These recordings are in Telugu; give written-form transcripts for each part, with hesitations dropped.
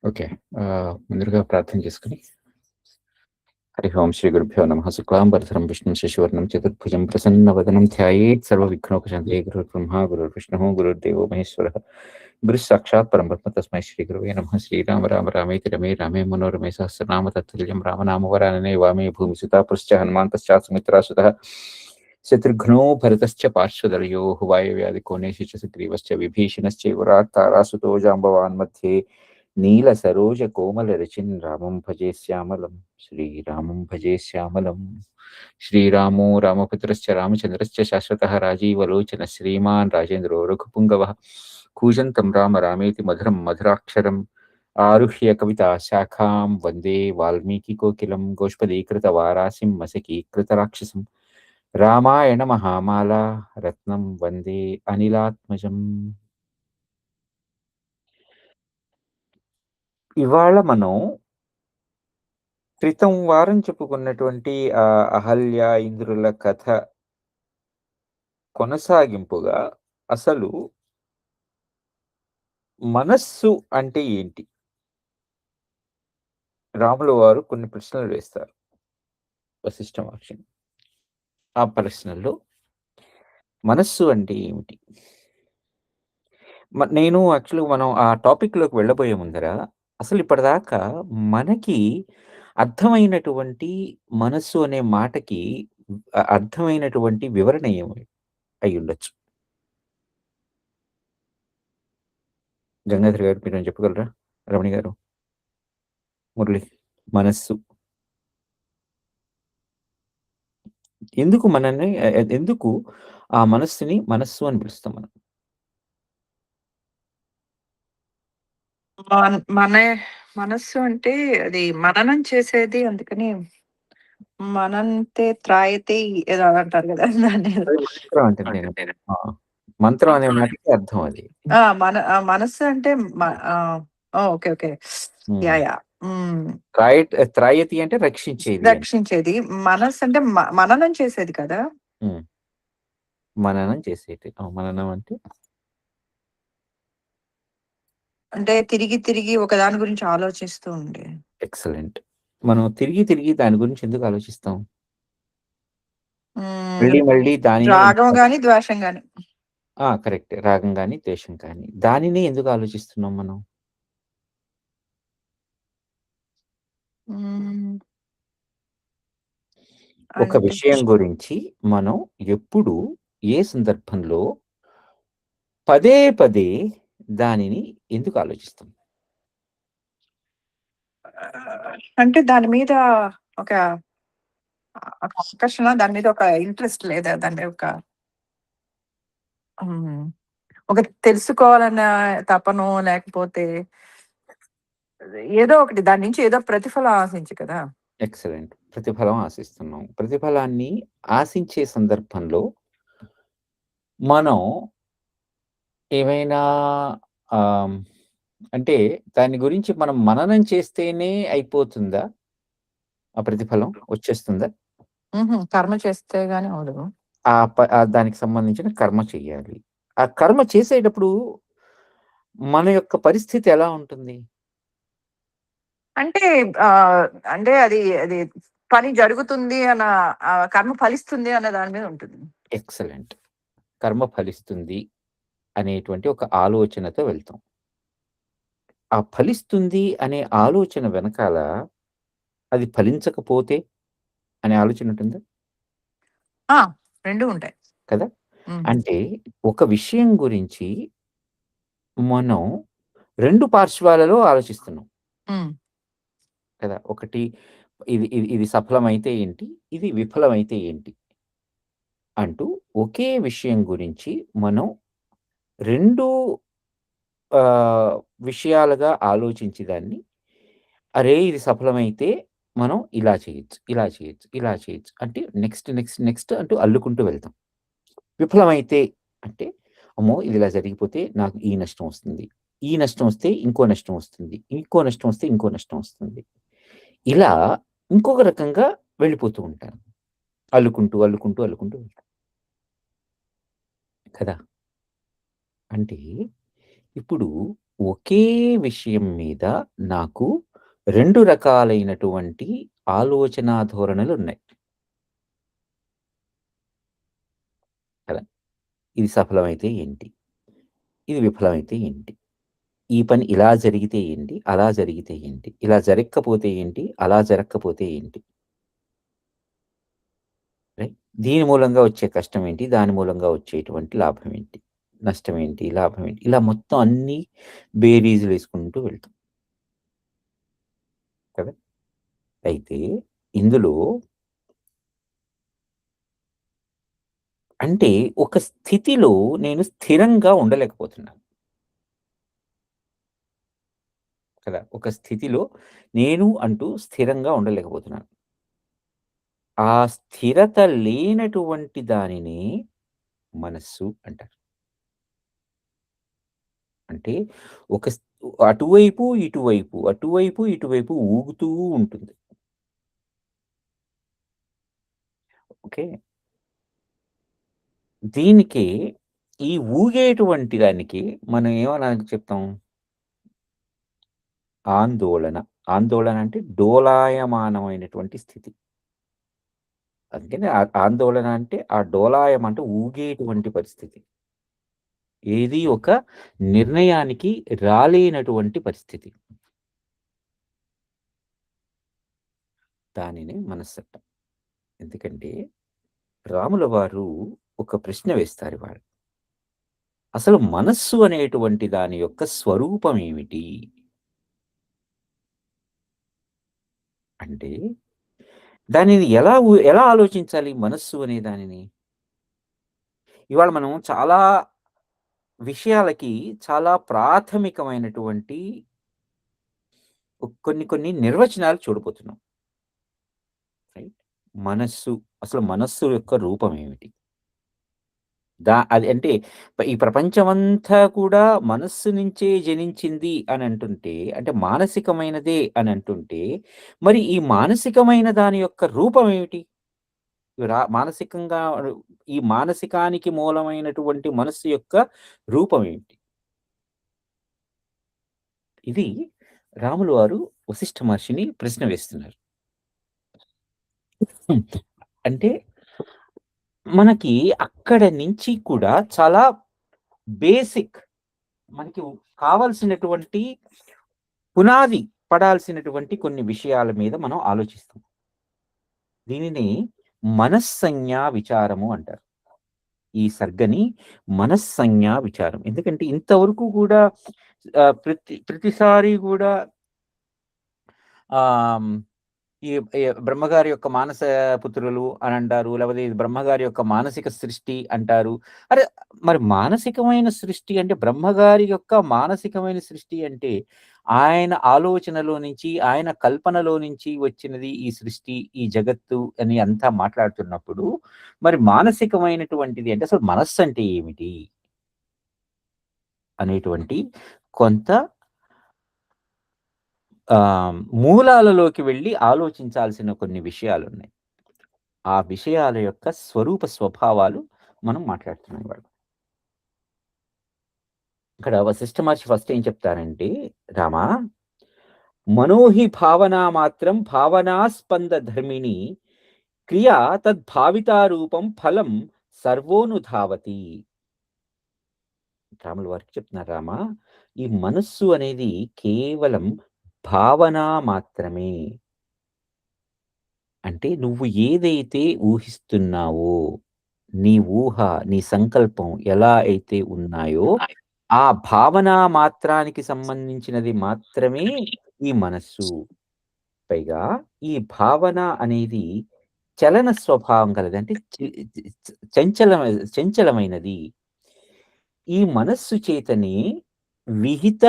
ఓకే. ముందుగా ప్రార్థన చేసుకొని హరి ఓం శ్రీ గురుభ్యో నమః. శుక్లాంబరధరం విష్ణుం శశివర్ణం చతుర్భుజం ప్రసన్నవదనం ధ్యాయేత్ సర్వవిఘ్నోపశాంతయే. గురుర్బ్రహ్మ గురుర్విష్ణుః గురుర్దేవో మహేశ్వరः గురుః సాక్షాత్ పరబ్రహ్మ తస్మై శ్రీ గురవే నమః. శ్రీరామ రామ రామేతి రమే రామే మనోరమే సహస్రనామ తత్తుల్యం రామనామవరాననే వామే భూమి సుతా పృశ్చ హనుమాంతశ్చ సుమిత్రాసుతः శత్రుఘ్నో భరతశ్చ పార్శ్వదర్యోః వాయవ్యాధి కోణేషు చ సుగ్రీవశ్చ విభీషణశ్చైవ రాస్తారాసుతో జాంబవాన్ మధ్యే నీల సరోజ కోమల రచిన్ రామం భజే శ్యామలం శ్రీరామం భజే శ్యామలం. శ్రీరామో రామపుత్రశ్చ రామచంద్రశ్చ శాశ్వతః రాజీవలోచన శ్రీమాన్ రాజేంద్రో రఘుపుంగవః కూజంతం రామ రామేతి మధురం మధురాక్షరం ఆరుహ్య కవితా శాఖాం వందే వాల్మీకి కోకిలం గోష్పదీకృత వారాసిం మసకీకృత రాక్షసం రామాయణ మహామాల రత్నం వందే అనిలాత్మజం. ఇవాళ మనం క్రితం వారం చెప్పుకున్నటువంటి అహల్య ఇంద్రుల కథ కొనసాగింపుగా అసలు మనస్సు అంటే ఏంటి? రాముల వారు కొన్ని ప్రశ్నలు వేస్తారు వశిష్ఠ మహర్షిని. ఆ ప్రశ్నల్లో మనస్సు అంటే ఏమిటి? నేను యాక్చువల్‌గా మనం ఆ టాపిక్‌లోకి వెళ్ళబోయే ముందర అసలు ఇప్పటిదాకా మనకి అర్థమైనటువంటి మనస్సు అనే మాటకి అర్థమైనటువంటి వివరణ ఏమి అయ్యుండొచ్చు? గంగాధర్ గారు మీరేమైనా చెప్పగలరా? రమణి గారు, మురళి. మనస్సు. ఎందుకు మనల్ని ఎందుకు ఆ మనస్సుని మనస్సు అని పిలుస్తాం మనం? మన మనస్సు అంటే అది మననం చేసేది. అందుకని మనంతే త్రాయతే ఏదో అంటారు కదా! దాన్ని ఏదో. అది మంత్రం అంటే నేను ఆ! మంత్రం అనే మాటకి అర్థం అది. మనస్సు అంటే ఓకే. ఓకే. హ్మ్. యాహ్! హ్మ్. త్రాయతి అంటే రక్షించేది అని. రక్షించేది. మనస్సు అంటే మననం చేసేది కదా! హ్మ్. మననం చేసేటి. మననం అంటే అంటే తిరిగి తిరిగి ఒక దాని గురించి ఆలోచిస్తూ ఉండే. ఎక్సలెంట్. మనం తిరిగి తిరిగి దాని గురించి ఎందుకు ఆలోచిస్తాం? హ్మ్. మళ్ళీ మళ్ళీ దానినే రాగం గాని, ద్వేషం గాని. కరెక్టే. రాగం గాని, ద్వేషం కానీ. దానినే ఎందుకు ఆలోచిస్తున్నాం మనం? హ్మ్. ఒక అంటే విషయం గురించి మనం ఎప్పుడు, ఏ సందర్భంలో పదే పదే దానిని ఎందుకు ఆలోచిస్తాం? అంటే దాని మీద ఒక ఆకర్షణ, దాని మీద ఒక ఇంట్రెస్ట్ లేదా? దాని మీద ఒక హ్మ్. ఒక తెలుసుకోవాలన్న తపనో, లేకపోతే ఏదో ఒకటి దాని నుంచి ఏదో ప్రతిఫలం ఆశించి కదా! ఎక్సలెంట్. ప్రతిఫలం ఆశిస్తున్నాం. ప్రతిఫలాన్ని ఆశించే సందర్భంలో మనం ఏమైనా ఆహ్, అంటే దాని గురించి మనం మననం చేస్తేనే అయిపోతుందా? ఆ ప్రతిఫలం వచ్చేస్తుందా? కర్మ చేస్తే గాని అవ్వదు. దానికి సంబంధించిన కర్మ చెయ్యాలి. ఆ కర్మ చేసేటప్పుడు మన యొక్క పరిస్థితి ఎలా ఉంటుంది? అంటే అంటే అది అది పని జరుగుతుంది కర్మ ఫలిస్తుంది అన్న దాని మీద ఉంటుంది. ఎక్సలెంట్. కర్మ ఫలిస్తుంది అనేటువంటి ఒక ఆలోచనతో వెళ్తాం. ఆ ఫలిస్తుంది అనే ఆలోచన వెనకాల అది ఫలించకపోతే అనే ఆలోచన ఉంటుందా? ఆ! 2 ఉంటాయి. కదా! హ్మ్. అంటే ఒక విషయం గురించి మనం 2 పార్శ్వాలలో ఆలోచిస్తున్నాం హ్మ్. కదా! ఒకటి ఇది ఇది ఇది సఫలమైతే ఏంటి? ఇది విఫలమైతే ఏంటి? అంటూ ఒకే విషయం గురించి మనం 2 ఆహ్, విషయాలుగా ఆలోచించి దాన్ని, అరే! ఇది సఫలమైతే మనం ఇలా చేయొచ్చు, ఇలా చేయొచ్చు, ఇలా చేయొచ్చు. అంటే నెక్స్ట్, నెక్స్ట్, నెక్స్ట్ అంటూ అల్లుకుంటూ వెళ్తాం. విఫలమైతే అంటే, అమ్మో! ఇది ఇలా జరిగిపోతే నాకు ఈ నష్టం వస్తుంది. ఈ నష్టం వస్తే ఇంకో నష్టం వస్తుంది. ఇంకో నష్టం వస్తే ఇంకో నష్టం వస్తుంది. ఇలా ఇంకొక రకంగా వెళ్ళిపోతూ ఉంటాను. అల్లుకుంటూ, అల్లుకుంటూ, అల్లుకుంటూ వెళ్తాను. కదా! అంటే ఇప్పుడు ఒకే విషయం మీద నాకు 2 రకాలైనటువంటి ఆలోచనా ధోరణులున్నాయి. కదా! ఇది సఫలమైతే ఏంటి? ఇది విఫలమైతే ఏంటి? ఈ పని ఇలా జరిగితే ఏంటి? అలా జరిగితే ఏంటి? ఇలా జరక్కపోతే ఏంటి? అలా జరక్కపోతే ఏంటి? రైట్. దీని మూలంగా వచ్చే కష్టం ఏంటి? దాని మూలంగా వచ్చేటువంటి లాభం ఏంటి? నష్టం ఏంటి? లాభం ఏంటి? ఇలా మొత్తం అన్నీ బేరీజులేసుకుంటూ వెళ్తాం కదా! అయితే ఇందులో అంటే ఒక స్థితిలో నేను స్థిరంగా ఉండలేకపోతున్నాను కదా! ఒక స్థితిలో నేను అంటూ స్థిరంగా ఉండలేకపోతున్నాను. ఆ స్థిరత లేనటువంటి దానినే మనస్సు అంటారు. అంటే ఒక అటువైపు, ఇటువైపు, అటువైపు, ఇటువైపు ఊగుతూ ఉంటుంది. ఓకే. దీనికి ఈ ఊగేటువంటి దానికి మనం ఏమని చెప్తాం? ఆందోళన. ఆందోళన అంటే డోలాయమానమైనటువంటి స్థితి. అందుకని ఆందోళన అంటే ఆ డోలాయం అంటే ఊగేటువంటి పరిస్థితి. ఏది ఒక నిర్ణయానికి రాలేనటువంటి పరిస్థితి. దానినే మనస్సంటాం. ఎందుకంటే రాముల వారు ఒక ప్రశ్న వేస్తారివాళ. అసలు మనస్సు అనేటువంటి దాని యొక్క స్వరూపం ఏమిటి? అంటే దానిని ఎలా ఆలోచించాలి మనస్సు అనే దానిని? ఇవాళ మనం చాలా విషయాలకి చాలా ప్రాథమికమైనటువంటి కొన్ని కొన్ని నిర్వచనాలు చూడబోతున్నాం. రైట్. మనస్సు అసలు మనస్సు యొక్క రూపం ఏమిటి? అది అంటే ఈ ప్రపంచమంతా కూడా మనస్సు నుంచే జనించింది అని అంటుంటే, అంటే మానసికమైనదే అని అంటుంటే, మరి ఈ మానసికమైన దాని యొక్క రూపం ఏమిటి? మానసికంగా ఈ మానసికానికి మూలమైనటువంటి మనస్సు యొక్క రూపం ఏమిటి? ఇది రాములు వారు వశిష్ఠ మహర్షిని ప్రశ్న వేస్తున్నారు. హ్మ్. అంటే మనకి అక్కడ నుంచి కూడా చాలా బేసిక్ మనకి కావాల్సినటువంటి పునాది పడాల్సినటువంటి కొన్ని విషయాల మీద మనం ఆలోచిస్తాం. దీనిని మనస్సంజ్ఞా విచారము అంటారు. ఈ సర్గని మనస్సంజ్ఞా విచారం. ఎందుకంటే ఇంతవరకు కూడా ప్రతిసారి గూడా ఆహ్, ఈ ఈ బ్రహ్మగారి యొక్క మానస పుత్రులు అనంటారు. లేకపోతే ఇది బ్రహ్మగారి యొక్క మానసిక సృష్టి అంటారు. అరె! మరి మానసికమైన సృష్టి అంటే బ్రహ్మగారి యొక్క మానసికమైన సృష్టి అంటే, ఆయన ఆలోచనలో నుంచి, ఆయన కల్పనలో నుంచి వచ్చినది ఈ సృష్టి, ఈ జగత్తు అని అంతా మాట్లాడుతున్నప్పుడు, మరి మానసికమైనటువంటిది అంటే అసలు మనస్సంటే ఏమిటి? అనేటువంటి కొంత మూలాలలోకి వెళ్లి ఆలోచించాల్సిన కొన్ని విషయాలున్నాయి. ఆ విషయాల యొక్క స్వరూప స్వభావాలు మనం మాట్లాడుతున్నాం ఇవాళ. ఇక్కడ వశిష్ఠ మహర్షి ఫస్ట్ ఏం చెప్తారంటే, "రామా! మనోహి భావనా మాత్రం భావనాస్పంద ధర్మిణి క్రియా తద్భావితా రూపం ఫలం సర్వోనుధావతి." రాముల వారికి చెప్తున్నారు, "రామా! ఈ మనస్సు అనేది కేవలం భావన మాత్రమే." అంటే నువ్వు ఏదైతే ఊహిస్తున్నావో, నీ ఊహ, నీ సంకల్పం ఎలా అయితే ఉన్నాయో, ఆ భావన మాత్రానికి సంబంధించినది మాత్రమే ఈ మనస్సు. పైగా ఈ భావన అనేది చలన స్వభావం కలది. అంటే చంచలమైనది. ఈ మనస్సు చేతనే విహిత,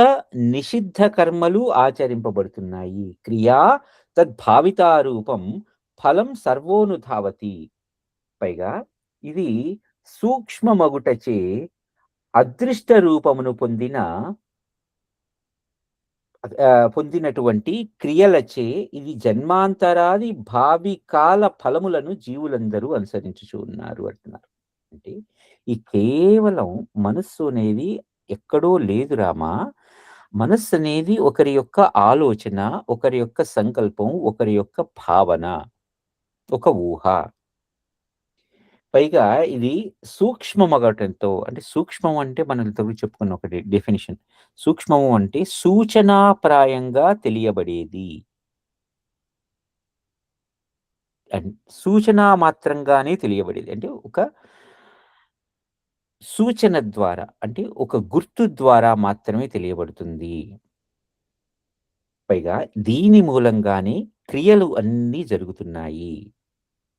నిషిద్ధ కర్మలు ఆచరింపబడుతున్నాయి. క్రియా తద్భావితా రూపం ఫలం సర్వోనుధావతి. పైగా ఇది సూక్ష్మమగుటచే అదృష్ట రూపమును పొందినటువంటి క్రియలచే ఇది జన్మాంతరాది భావి కాల ఫలములను జీవులందరూ అనుసరించుచు ఉన్నారు అంటున్నారు. అంటే ఈ కేవలం మనస్సు అనేది ఎక్కడో లేదు రామా! మనస్సు అనేది ఒకరి యొక్క ఆలోచన, ఒకరి యొక్క సంకల్పం, ఒకరి యొక్క భావన, ఒక ఊహ. పైగా ఇది సూక్ష్మమగటంతో అంటే సూక్ష్మం అంటే మనం ఇంతకుముందు చెప్పుకున్న ఒకటి డెఫినిషన్. సూక్ష్మము అంటే సూచనాప్రాయంగా తెలియబడేది. అన్ సూచనా మాత్రంగానే తెలియబడేది. అంటే ఒక సూచన ద్వారా అంటే ఒక గుర్తు ద్వారా మాత్రమే తెలియబడుతుంది. పైగా దీని మూలంగానే క్రియలు అన్నీ జరుగుతున్నాయి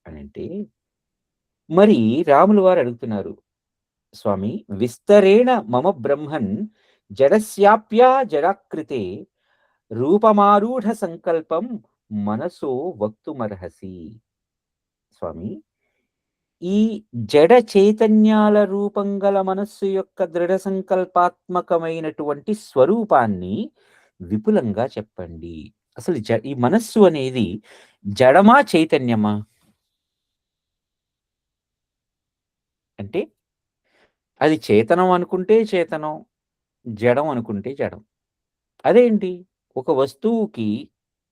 అనంటే, మరి రాములు వారు అడుగుతున్నారు, స్వామి విస్తరేణ మమ బ్రహ్మన్ జడస్యాప్యా జడాకృతే రూపమారూఢ సంకల్పం మనసో వక్తుమర్హసి. స్వామి, ఈ జడ చైతన్యాల రూపం గల మనస్సు యొక్క దృఢ సంకల్పాత్మకమైనటువంటి స్వరూపాన్ని విపులంగా చెప్పండి. అసలు ఈ మనస్సు అనేది జడమా చైతన్యమా? అంటే అది చేతనం అనుకుంటే చేతనం, జడం అనుకుంటే జడం. అదేంటి? ఒక వస్తువుకి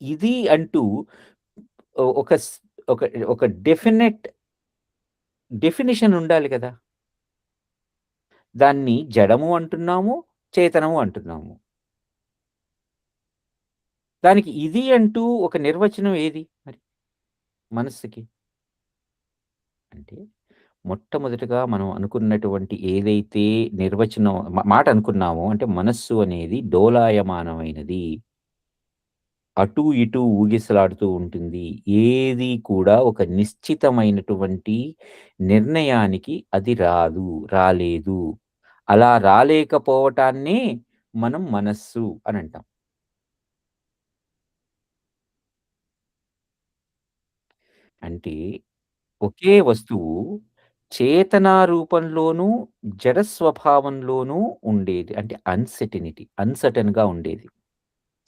ఇది అంటూ ఒక స్ ఒక ఒక డెఫినిషన్ ఉండాలి కదా! దాన్ని జడము అంటున్నాము, చేతనము అంటున్నాము. దానికి ఇది అంటూ ఒక నిర్వచనం ఏది మరి మనస్సుకి? అంటే మొట్టమొదటగా మనం అనుకున్నటువంటి ఏదైతే నిర్వచనం మాట అనుకున్నామో అంటే మనస్సు అనేది డోలాయమానమైనది. అటూ ఇటూ ఊగిసలాడుతూ ఉంటుంది. ఏది కూడా ఒక నిశ్చితమైనటువంటి నిర్ణయానికి అది రాలేదు. అలా రాలేకపోవటాన్నే మనం మనస్సు అనంటాం. అంటే ఒకే వస్తువు చేతనా రూపంలోనూ, జడ స్వభావంలోనూ ఉండేది. అంటే అన్‌సర్టెన్‌గా ఉండేది.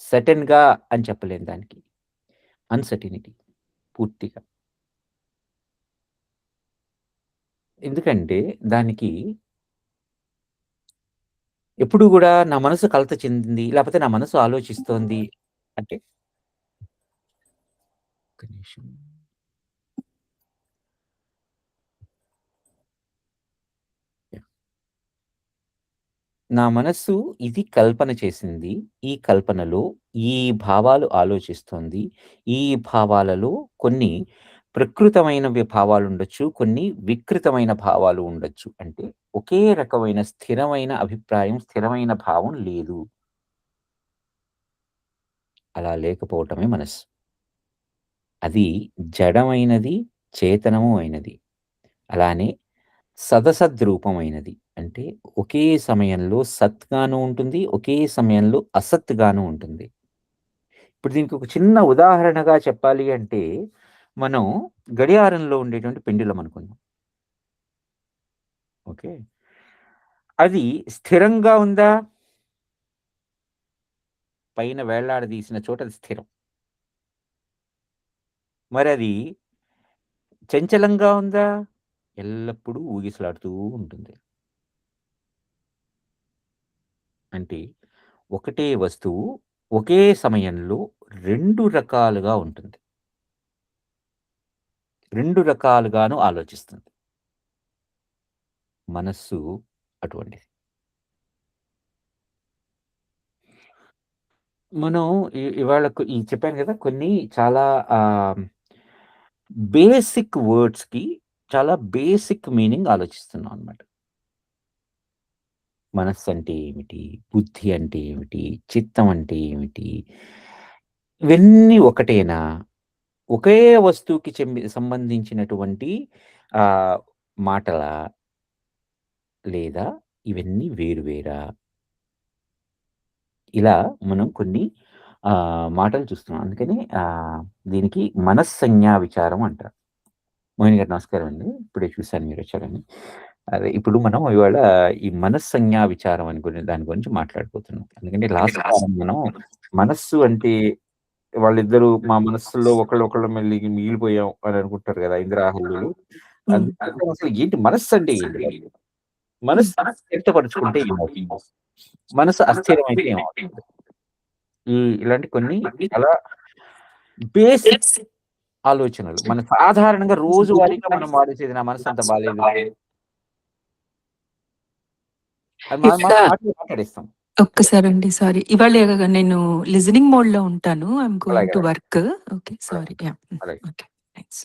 సర్టెన్‌గా అని చెప్పలేను దానికి. అన్‌సర్టెనిటీ పూర్తిగా. ఎందుకంటే దానికి ఎప్పుడు గూడా నా మనసు కలత చెందింది, లేపోతే నా మనసు ఆలోచిస్తోంది అంటే ఒక్క నిమిషం. యాహ్! నా మనస్సు ఇది కల్పన చేసింది. ఈ కల్పనలో ఈ భావాలు ఆలోచిస్తోంది. ఈ భావాలలో కొన్ని ప్రకృతమైనవి భావాలుండొచ్చు. కొన్ని వికృతమైన భావాలు ఉండొచ్చు. అంటే ఒకే రకమైన స్థిరమైన అభిప్రాయం, స్థిరమైన భావం లేదు. అలా లేకపోవటమే మనస్సు. అది జడమైనది, చేతనము అయినది. అలానే సదసద్రూపమైనది. అంటే ఒకే సమయంలో సత్‌గాను ఉంటుంది. ఒకే సమయంలో అసత్‌గాను ఉంటుంది. ఇప్పుడు దీనికి ఒక చిన్న ఉదాహరణగా చెప్పాలి అంటే, మనం గడియారంలో ఉండేటువంటి పెండ్యులం అనుకుందాం. ఓకే. అది స్థిరంగా ఉందా? పైన వేళ్లాడదీసిన చోట అది స్థిరం. మరది చంచలంగా ఉందా? ఎల్లప్పుడూ ఊగిసలాడుతూ ఉంటుంది. అంటే ఒకటే వస్తువు ఒకే సమయంలో 2 రకాలుగా ఉంటుంది. 2 రకాలుగాను ఆలోచిస్తుంది. మనస్సు అటువంటిది. మనం ఇవాళ ఈ చెప్పాను గదా! కొన్ని చాలా ఆహ్, బేసిక్ వర్డ్స్‌కి చాలా బేసిక్ మీనింగ్ ఆలోచిస్తున్నాం అన్నమాట. మనస్సంటే ఏమిటి? బుద్ధి అంటే ఏమిటి? చిత్తం అంటే ఏమిటి? ఇవన్నీ ఒకటేనా? ఒకే వస్తువుకి సంబంధించినటువంటి ఆహ్, మాటలా? లేదా ఇవన్నీ వేరు వేరా? ఇలా మనం కొన్ని మాటలు చూస్తున్నాం. అందుకని దీనికి మనస్సంజ్ఞా విచారం అంటారు. మోహిని గారు నమస్కారం అండి. ఇప్పుడే చూసాను మీరొచ్చారని. అదే ఇప్పుడు మనం ఇవాళ ఈ మనస్సంజ్ఞా విచారం అని దాని గురించి మాట్లాడుకుంటున్నాం. ఎందుకంటే లాస్ట్ వారం మనం మనస్సు అంటే వాళ్ళిద్దరూ మా మనస్సుల్లో ఒకళ్ళొకళ్ళు మిగిలిపోయాం అని అనుకుంటారు గదా! ఇంద్రాహల్లులు. హ్మ్. అందుకని అసలు ఏంటి మనస్సంటే ఏంటి? మనస్సు వ్యక్తపరుచుకుంటే ఏమవుతుంది? మనసు అస్థిరమైతే ఏమవుతుంది? ఇలాంటి కొన్ని చాలా బేసిక్ ఆలోచనలు. మన సాధారణంగా రోజువారీగా మనం వాడేసేది నా మనసు అంత బాలేదు. అది మాటలు మాట్లాడేస్తాం. ఒక్కసారండి. సారీ. ఇవాళ నేను లిజనింగ్ మోడ్‌లో ఉంటాను. ఐయామ్ గోయింగ్ టు అలాగే. వర్క్. ఓకే. సారీ. యాహ్! అలాగే. ఓకే. థాంక్స్.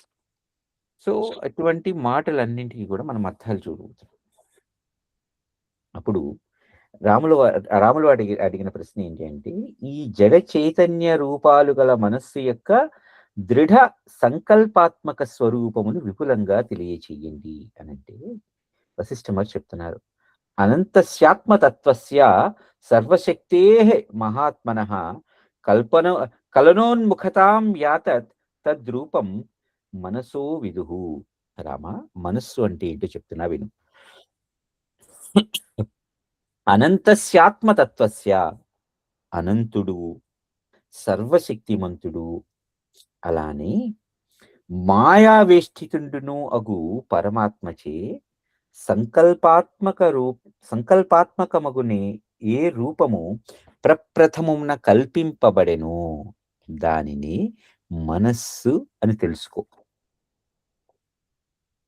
సో, అటువంటి మాటలన్నింటికి కూడా మనం అర్థాలు చూడగలుగుతాం. అప్పుడు రాములు అడిగిన ప్రశ్న ఏంటి అంటే, ఈ జడ చైతన్య రూపాలు గల మనస్సు యొక్క దృఢ సంకల్పాత్మక స్వరూపమును విపులంగా తెలియచేయండి అనంటే, వశిష్ఠ మహర్షి చెప్తున్నారు. అనంతస్యాత్మతత్వస్య సర్వశక్తేః మహాత్మనః కలనోన్ముఖతాం యాతత్ తద్రూపం మనసో విదుః. రామ, మనస్సు అంటే ఏంటో చెప్తున్నా విను. అనంతస్యాత్మతత్వస్య, అనంతుడు, సర్వశక్తిమంతుడు, అలానే మాయావేష్టితుండును అగు పరమాత్మచే సంకల్పాత్మకమగునే ఏ రూపము ప్రప్రథమున కల్పింపబడెను దానిని మనస్సు అని తెలుసుకో.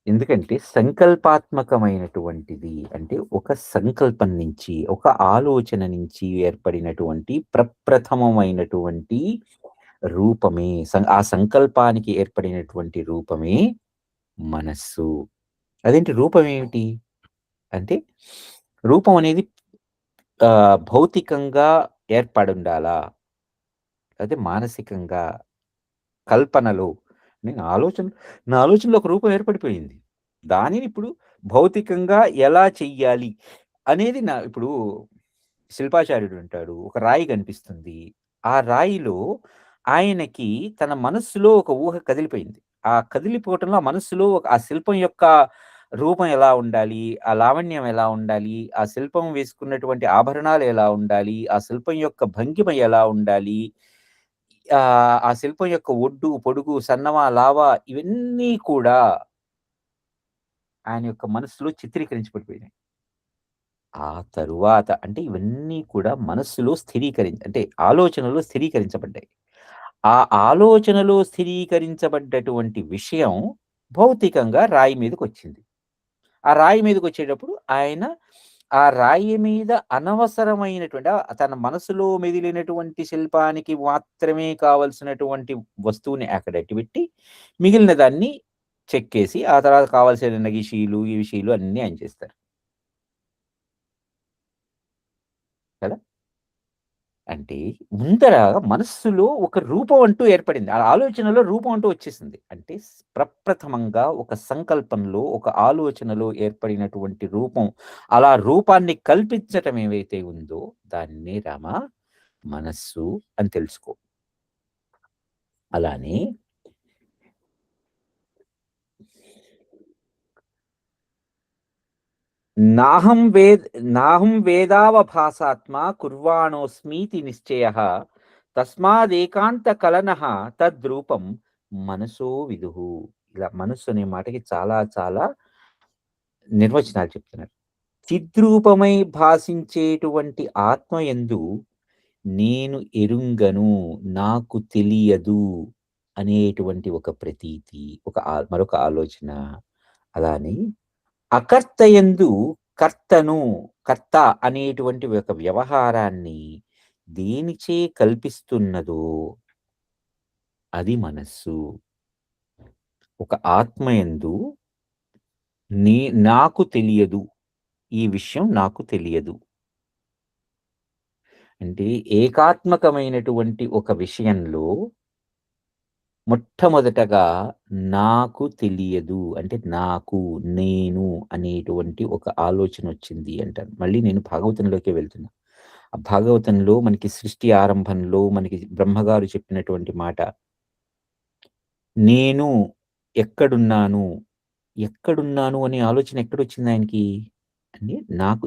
ఎందుకంటే సంకల్పాత్మకమైనటువంటిది అంటే ఒక సంకల్పం నుంచి, ఒక ఆలోచన నుంచి ఏర్పడినటువంటి ప్రప్రథమమైనటువంటి రూపమే, ఆ సంకల్పానికి ఏర్పడినటువంటి రూపమే మనస్సు. అదేంటి రూపం ఏమిటి అంటే, రూపం అనేది భౌతికంగా ఏర్పడుండాలా, అదే మానసికంగా కల్పనలో నా ఆలోచనలో ఒక రూపం ఏర్పడిపోయింది. దానిని ఇప్పుడు భౌతికంగా ఎలా చెయ్యాలి అనేది ఇప్పుడు శిల్పాచార్యుడు ఉంటాడు, ఒక రాయి కనిపిస్తుంది. ఆ రాయిలో ఆయనకి తన మనస్సులో ఒక ఊహ కదిలిపోయింది. ఆ కదిలిపోవటంలో ఆ మనస్సులో ఆ శిల్పం యొక్క రూపం ఎలా ఉండాలి, ఆ లావణ్యం ఎలా ఉండాలి, ఆ శిల్పం వేసుకున్నటువంటి ఆభరణాలు ఎలా ఉండాలి, ఆ శిల్పం యొక్క భంగిమ ఎలా ఉండాలి, ఆ శిల్పం యొక్క ఒడ్డు, పొడుగు, సన్నమా, లావా ఇవన్నీ కూడా ఆయన యొక్క మనస్సులో చిత్రీకరించబడిపోయినాయి. ఆ తరువాత అంటే ఇవన్నీ కూడా మనస్సులో అంటే ఆలోచనలో స్థిరీకరించబడ్డాయి. ఆ ఆలోచనలో స్థిరీకరించబడ్డటువంటి విషయం భౌతికంగా రాయి మీదకొచ్చింది. ఆ రాయి మీదకొచ్చేటప్పుడు ఆయన ఆ రాయి మీద అనవసరమైనటువంటి తన మనసులో మెదిలినటువంటి శిల్పానికి మాత్రమే కావలసినటువంటి వస్తువుని అక్కడ అట్టిపెట్టి మిగిలిన దాన్ని చెక్కేసి ఆ తర్వాత కావాల్సిన నగిషీలు, ఈ విషయాలు అన్నీ ఆయన చేస్తారు కదా. అంటే ముందర మనస్సులో ఒక రూపం అంటూ ఏర్పడింది. ఆ ఆలోచనలో రూపం అంటూ వచ్చేసింది. అంటే ప్రప్రథమంగా ఒక సంకల్పంలో, ఒక ఆలోచనలో ఏర్పడినటువంటి రూపం, అలా రూపాన్ని కల్పించటం ఏవైతే ఉందో దాన్నే రామ మనస్సు అని తెలుసుకో. అలానే నాహం వేదావభాసాత్మ కుర్వాణోస్మీతి నిశ్చయః తస్మాదేకాంత కలనః తద్రూపం మనసో విదుః. ఇలా మనస్సు అనే మాటకి చాలా చాలా నిర్వచనాలు చెప్తున్నారు. చిద్రూపమై భాషించేటువంటి ఆత్మయందు నేను ఎరుంగను, నాకు తెలియదు అనేటువంటి ఒక ప్రతీతి, మరొక ఆలోచన. అలానే అకర్తయందు కర్త అనేటువంటి ఒక వ్యవహారాన్ని దేనిచే కల్పిస్తున్నదో అది మనస్సు. ఒక ఆత్మయందు నాకు తెలియదు, ఈ విషయం నాకు తెలియదు అంటే ఏకాత్మకమైనటువంటి ఒక విషయంలో మొట్టమొదటగా నాకు తెలియదు అంటే నేను అనేటువంటి ఒక ఆలోచన వచ్చింది అంటారు. మళ్ళీ నేను భాగవతంలోకే వెళ్తున్నా. ఆ భాగవతంలో మనకి సృష్టి ఆరంభంలో మనకి బ్రహ్మగారు చెప్పినటువంటి మాట, నేను ఎక్కడున్నాను అనే ఆలోచన ఎక్కడొచ్చింది ఆయనకి అంటే,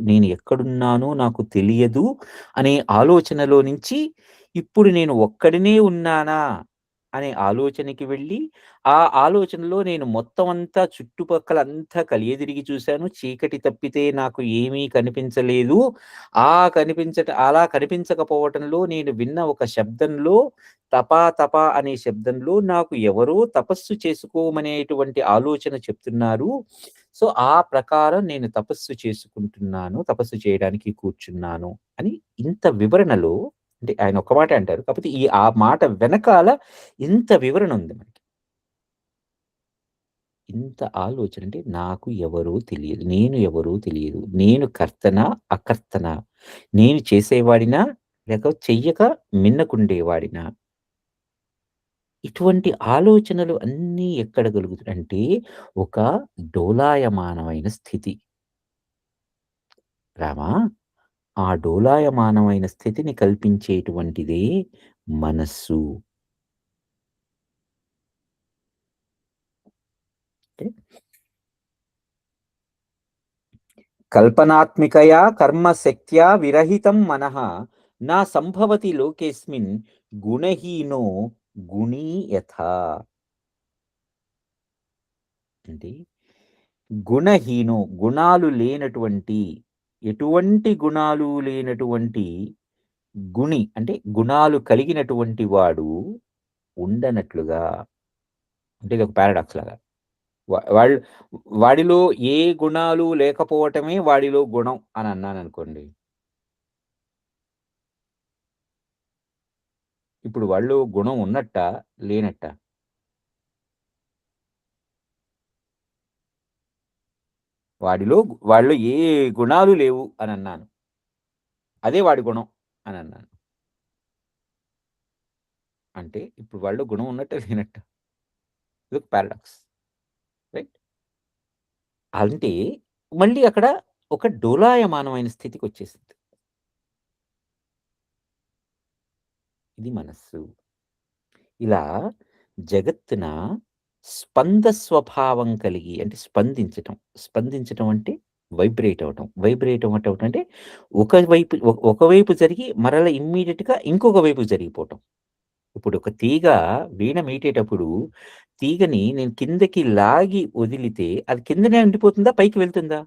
నేను ఎక్కడున్నానో నాకు తెలియదు అనే ఆలోచనలో నుంచి ఇప్పుడు నేను ఒక్కడినే ఉన్నానా అనే ఆలోచనకి వెళ్ళి, ఆ ఆలోచనలో నేను మొత్తం అంతా చుట్టుపక్కలంతా కలియతిరిగి చూశాను. చీకటి తప్పితే నాకు ఏమీ కనిపించలేదు. అలా కనిపించకపోవటంలో నేను విన్న ఒక శబ్దంలో తపా తపా అనే శబ్దంలో నాకు ఎవరో తపస్సు చేసుకోమనేటువంటి ఆలోచన చెప్తున్నారు. సో, ఆ ప్రకారం నేను తపస్సు చేసుకుంటున్నాను. తపస్సు చేయడానికి కూర్చున్నాను అని ఇంత వివరణలో అంటే ఆయన ఒక్క మాటే అంటారు. కాపోతే ఆ మాట వెనకాల ఇంత వివరణ ఉంది మనకి. ఇంత ఆలోచన అంటే నాకు ఎవరో తెలియదు. నేను ఎవరో తెలియదు. నేను కర్తనా? అకర్తనా? నేను చేసేవాడినా? లేక చెయ్యక మిన్నకుండేవాడినా? ఇటువంటి ఆలోచనలు అన్నీ ఎక్కడ కలుగుతాయంటే ఒక డోలాయమానమైన స్థితి. రామా! ఆ డోలాయమానమైన స్థితిని కల్పించేటువంటిదే మనస్సు. అంటే కల్పనాత్మికయా కర్మశక్త్యా విరహితం మనః నా సంభవతి లోకేస్మిన్ గుణహీనో గుణీ యథా. అంటే గుణాలు లేనటువంటి ఎటువంటి గుణాలు లేనటువంటి గుణి అంటే గుణాలు కలిగినటువంటి వాడు ఉండనట్లుగా. అంటే ఇది ఒక పారాడాక్స్ లాగా. వాళ్ళు వాడిలో ఏ గుణాలు లేకపోవటమే వాడిలో గుణం అని అన్నాననుకోండి. ఇప్పుడు వాడిలో గుణం ఉన్నట్టా? లేనట్టా? వాడిలో ఏ గుణాలు లేవు అని అన్నాను. అదే వాడి గుణం అని అన్నాను. అంటే ఇప్పుడు వాడిలో గుణం ఉన్నట్టా? లేనట్టా? ఇదొక పారాడాక్స్. రైట్? అంటే మళ్ళీ అక్కడ ఒక డోలాయమానమైన స్థితికొచ్చేసింది. ఇది మనస్సు. ఇలా జగత్తున స్పంద స్వభావం కలిగి అంటే స్పందించటం. స్పందించటం అంటే వైబ్రేట్ అవ్వటం. వైబ్రేట్ అవ్వటం అంటే ఒకవైపు జరిగి మరలా ఇమ్మీడియేట్‌గా ఇంకొక వైపు జరిగిపోవటం. ఇప్పుడు ఒక తీగ వీణ మీటేటప్పుడు తీగని నేను కిందకి లాగి వదిలితే అది కిందనే ఉండిపోతుందా? పైకి వెళ్తుందా?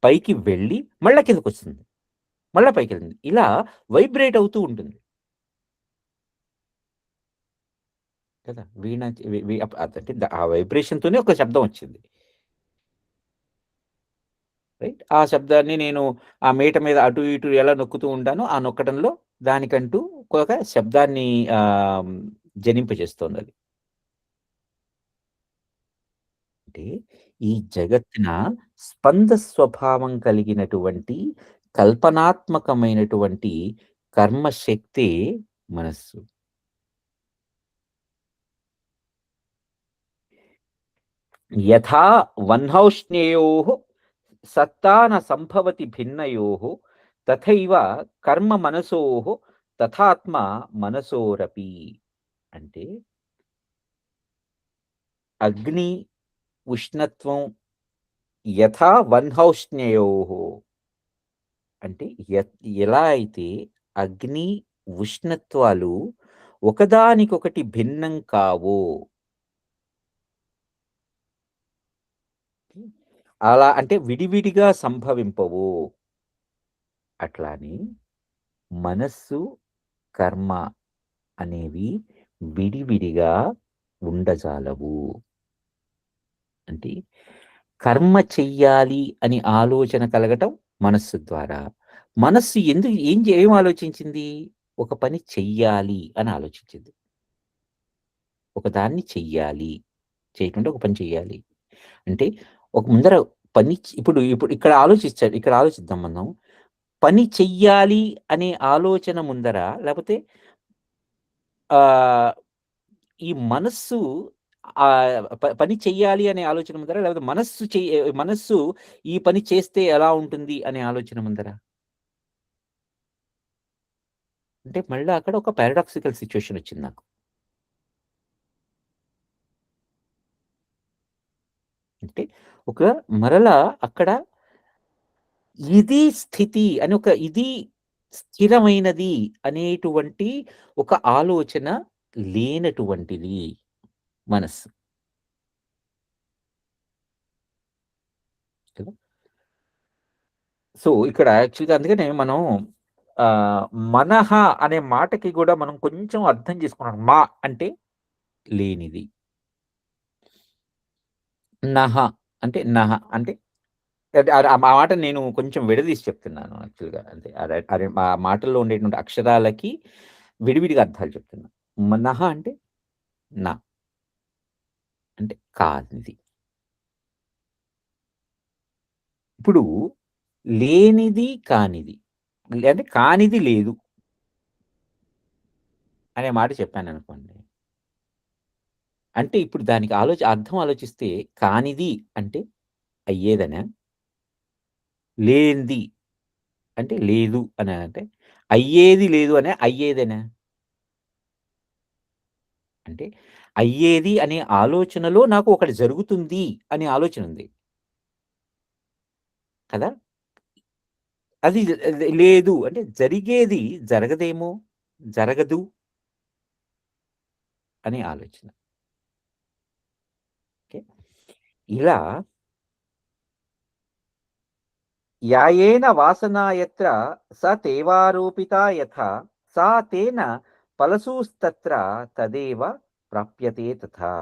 పైకి వెళ్ళి మళ్ళా కిందకొస్తుంది. మళ్ళా పైకెళ్తుంది. ఇలా వైబ్రేట్ అవుతూ ఉంటుంది. కదా! వీణ చే వి వి అప్ అంటే ఆ వైబ్రేషన్‌తోనే ఒక శబ్దం వచ్చింది. రైట్? ఆ శబ్దాన్ని నేను ఆ మీట మీద అటు ఇటు ఎలా నొక్కుతూ ఉంటానో, ఆ నొక్కడంలో దానికంటూ ఒక శబ్దాన్ని ఆహ్, జనింపజేస్తోందది. అంటే ఈ జగత్తున స్పంద స్వభావం కలిగినటువంటి కల్పనాత్మకమైనటువంటి కర్మశక్తే మనస్సు. యథా వహ్నౌష్ణ్యయోః సత్తా న సంభవతి భిన్నయోః తథైవ కర్మ మనసోః తథాత్మ మనసోరపి. అంటే అగ్ని, ఉష్ణత్వం యథా వహ్నౌష్ణ్యయోః అంటే ఎలా అయితే అగ్ని, ఉష్ణత్వాలు ఒకదానికొకటి భిన్నం కావో అలా అంటే విడివిడిగా సంభవింపవు. అట్లానే మనస్సు, కర్మ అనేవి విడివిడిగా ఉండజాలవు. అంటే కర్మ చెయ్యాలి అని ఆలోచన కలగటం మనస్సు ద్వారా. మనస్సు ఏం ఆలోచించింది? ఒక పని చెయ్యాలి అని ఆలోచించింది. ఒకదాన్ని చెయ్యాలి. చేయటం అంటే ఒక పని చెయ్యాలి. అంటే ఒక ముందర పని ఇప్పుడు ఇప్పుడు ఇక్కడ ఆలోచిద్దాం మనం. పని చెయ్యాలి అనే ఆలోచన ముందర లేపోతే ఆహ్, ఈ మనస్సు పని చెయ్యాలి అనే ఆలోచన ముందర లేకపోతే మనస్సు ఈ పని చేస్తే ఎలా ఉంటుంది అనే ఆలోచన ముందర? అంటే మళ్ళా అక్కడ ఒక పారాడాక్సికల్ సిట్యుయేషన్ వచ్చింది నాకు. అంటే ఒక మరలా అక్కడ ఇది స్థితి అని ఇది స్థిరమైనది అనేటువంటి ఒక ఆలోచన లేనటువంటిది మనస్సు కదా. సో ఇక్కడ యాక్చువల్గా అందుకనే మనం మనహ అనే మాటకి కూడా మనం కొంచెం అర్థం చేసుకున్నాం. మా అంటే లేనిది, నహ అంటే నహ అంటే ఆ మాట నేను కొంచెం విడదీసి చెప్తున్నాను యాక్చువల్గా. అంతే అరే ఆ మాటల్లో ఉండేటువంటి అక్షరాలకి విడివిడిగా అర్థాలు చెప్తున్నా. మనహ అంటే నా అంటే కానిది. ఇప్పుడు లేనిది కానిది అంటే కానిది లేదు అనే మాట చెప్పాననుకోండి. అంటే ఇప్పుడు దానికి అర్థం ఆలోచిస్తే కానిది అంటే అయ్యేదనా? లేనిది అంటే లేదు అని అంటే అయ్యేది లేదు అనే అయ్యేదనా? అంటే అయ్యేది అనే ఆలోచనలో నాకు ఒకటి జరుగుతుంది అనే ఆలోచన ఉంది కదా. అది లేదు అంటే జరిగేది జరగదేమో, జరగదు అనే ఆలోచన. ఓకే. ఇలా యాయేన వాసనా యత్ర స తేవారోపితా యథా సా తేన ఫలసూస్తత్ర తదేవ ప్రాప్యతే తథా.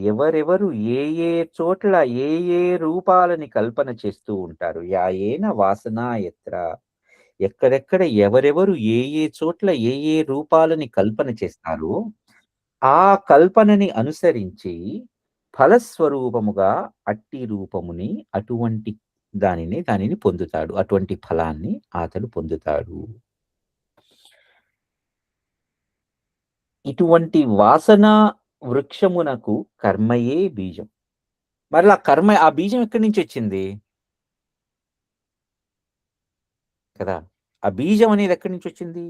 ఎవరెవరు ఏ ఏ చోట్ల ఏ ఏ రూపాలని కల్పన చేస్తూ ఉంటారు. యాయేన వాసనా యత్ర ఎక్కడెక్కడ ఎవరెవరు ఏ ఏ చోట్ల ఏ ఏ రూపాలని కల్పన చేస్తారో ఆ కల్పనని అనుసరించి ఫలస్వరూపముగా అట్టి రూపముని అటువంటి దానిని పొందుతాడు. అటువంటి ఫలాన్ని అతడు పొందుతాడు. ఇటువంటి వాసన వృక్షమునకు కర్మయే బీజం. మరలా ఆ బీజం ఎక్కడి నుంచి వచ్చింది కదా. ఆ బీజం అనేది ఎక్కడి నుంచి వచ్చింది?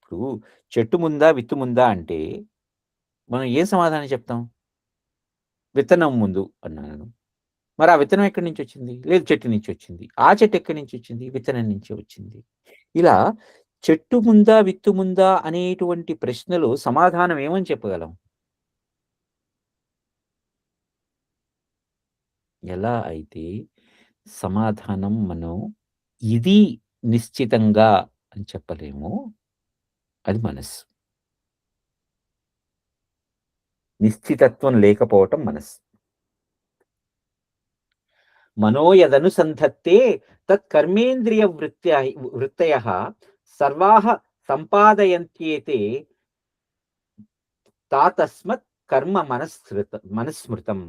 ఇప్పుడు చెట్టు ముందా విత్తు ముందా అంటే మనం ఏ సమాధానం చెప్తాం? విత్తనం ముందు అన్నాను. మరి ఆ విత్తనం ఎక్కడి నుంచి వచ్చింది? లేదు చెట్టు నుంచి వచ్చింది. ఆ చెట్టు ఎక్కడి నుంచి వచ్చింది? విత్తనం నుంచి వచ్చింది. ఇలా చెట్టు ముందా విత్తు ముందా అనేటువంటి ప్రశ్నలో సమాధానం ఏమని చెప్పగలం? ఎలా అయితే సమాధానం మనం ఇది నిశ్చితంగా అని చెప్పలేమో అది మనస్సు. నిశ్చితత్వం లేకపోవటం మనస్సు. మనో యదనుసంధత్తే తత్కర్మేంద్రియ వృత్తయః సర్వాః సంపాదయంత్యేతే తాతస్మత్ కర్మ మనస్మృతం.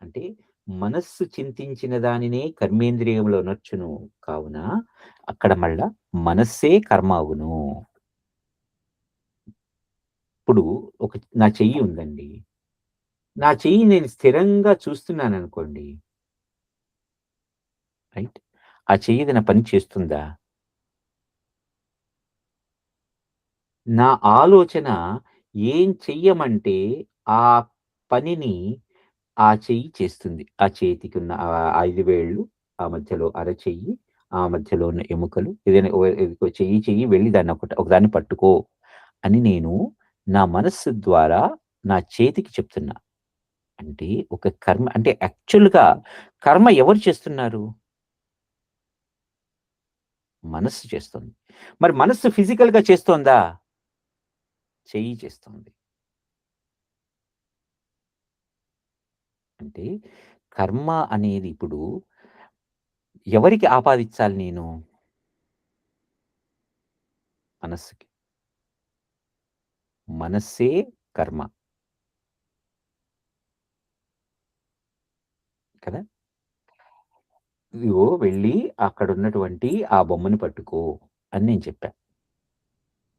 అంటే మనస్సు చింతించిన దానినే కర్మేంద్రియములో నొచ్చును కావున అక్కడ మళ్ళా మనస్సే కర్మ అవును. ఇప్పుడు నా చెయ్యి ఉందండి. నా చెయ్యి నేను స్థిరంగా చూస్తున్నాననుకోండి. రైట్. ఆ చెయ్యి ఏదైనా పని చేస్తుందా? నా ఆలోచన ఏం చెయ్యమంటే ఆ పనిని ఆ చెయ్యి చేస్తుంది. ఆ చేతికున్న 5 వేళ్ళు, ఆ మధ్యలో అరచెయ్యి, ఆ మధ్యలో ఉన్న ఎముకలు ఏదైనా ఇదిగో చెయ్యి వెళ్లి ఒకదాన్ని పట్టుకో అని నేను నా మనస్సు ద్వారా నా చేతికి చెప్తున్నా. అంటే ఒక కర్మ అంటే యాక్చువల్‌గా కర్మ ఎవరు చేస్తున్నారు? మనస్సు చేస్తుంది. మరి మనస్సు ఫిజికల్‌గా చేస్తోందా? చెయ్యి చేస్తోంది. అంటే కర్మ అనేది ఇప్పుడు ఎవరికి ఆపాదించాలి నేను? మనస్సుకి. మనస్సే కర్మ. కదా. ఇదిగో వెళ్ళి అక్కడున్నటువంటి ఆ బొమ్మని పట్టుకో అని నేను చెప్పా.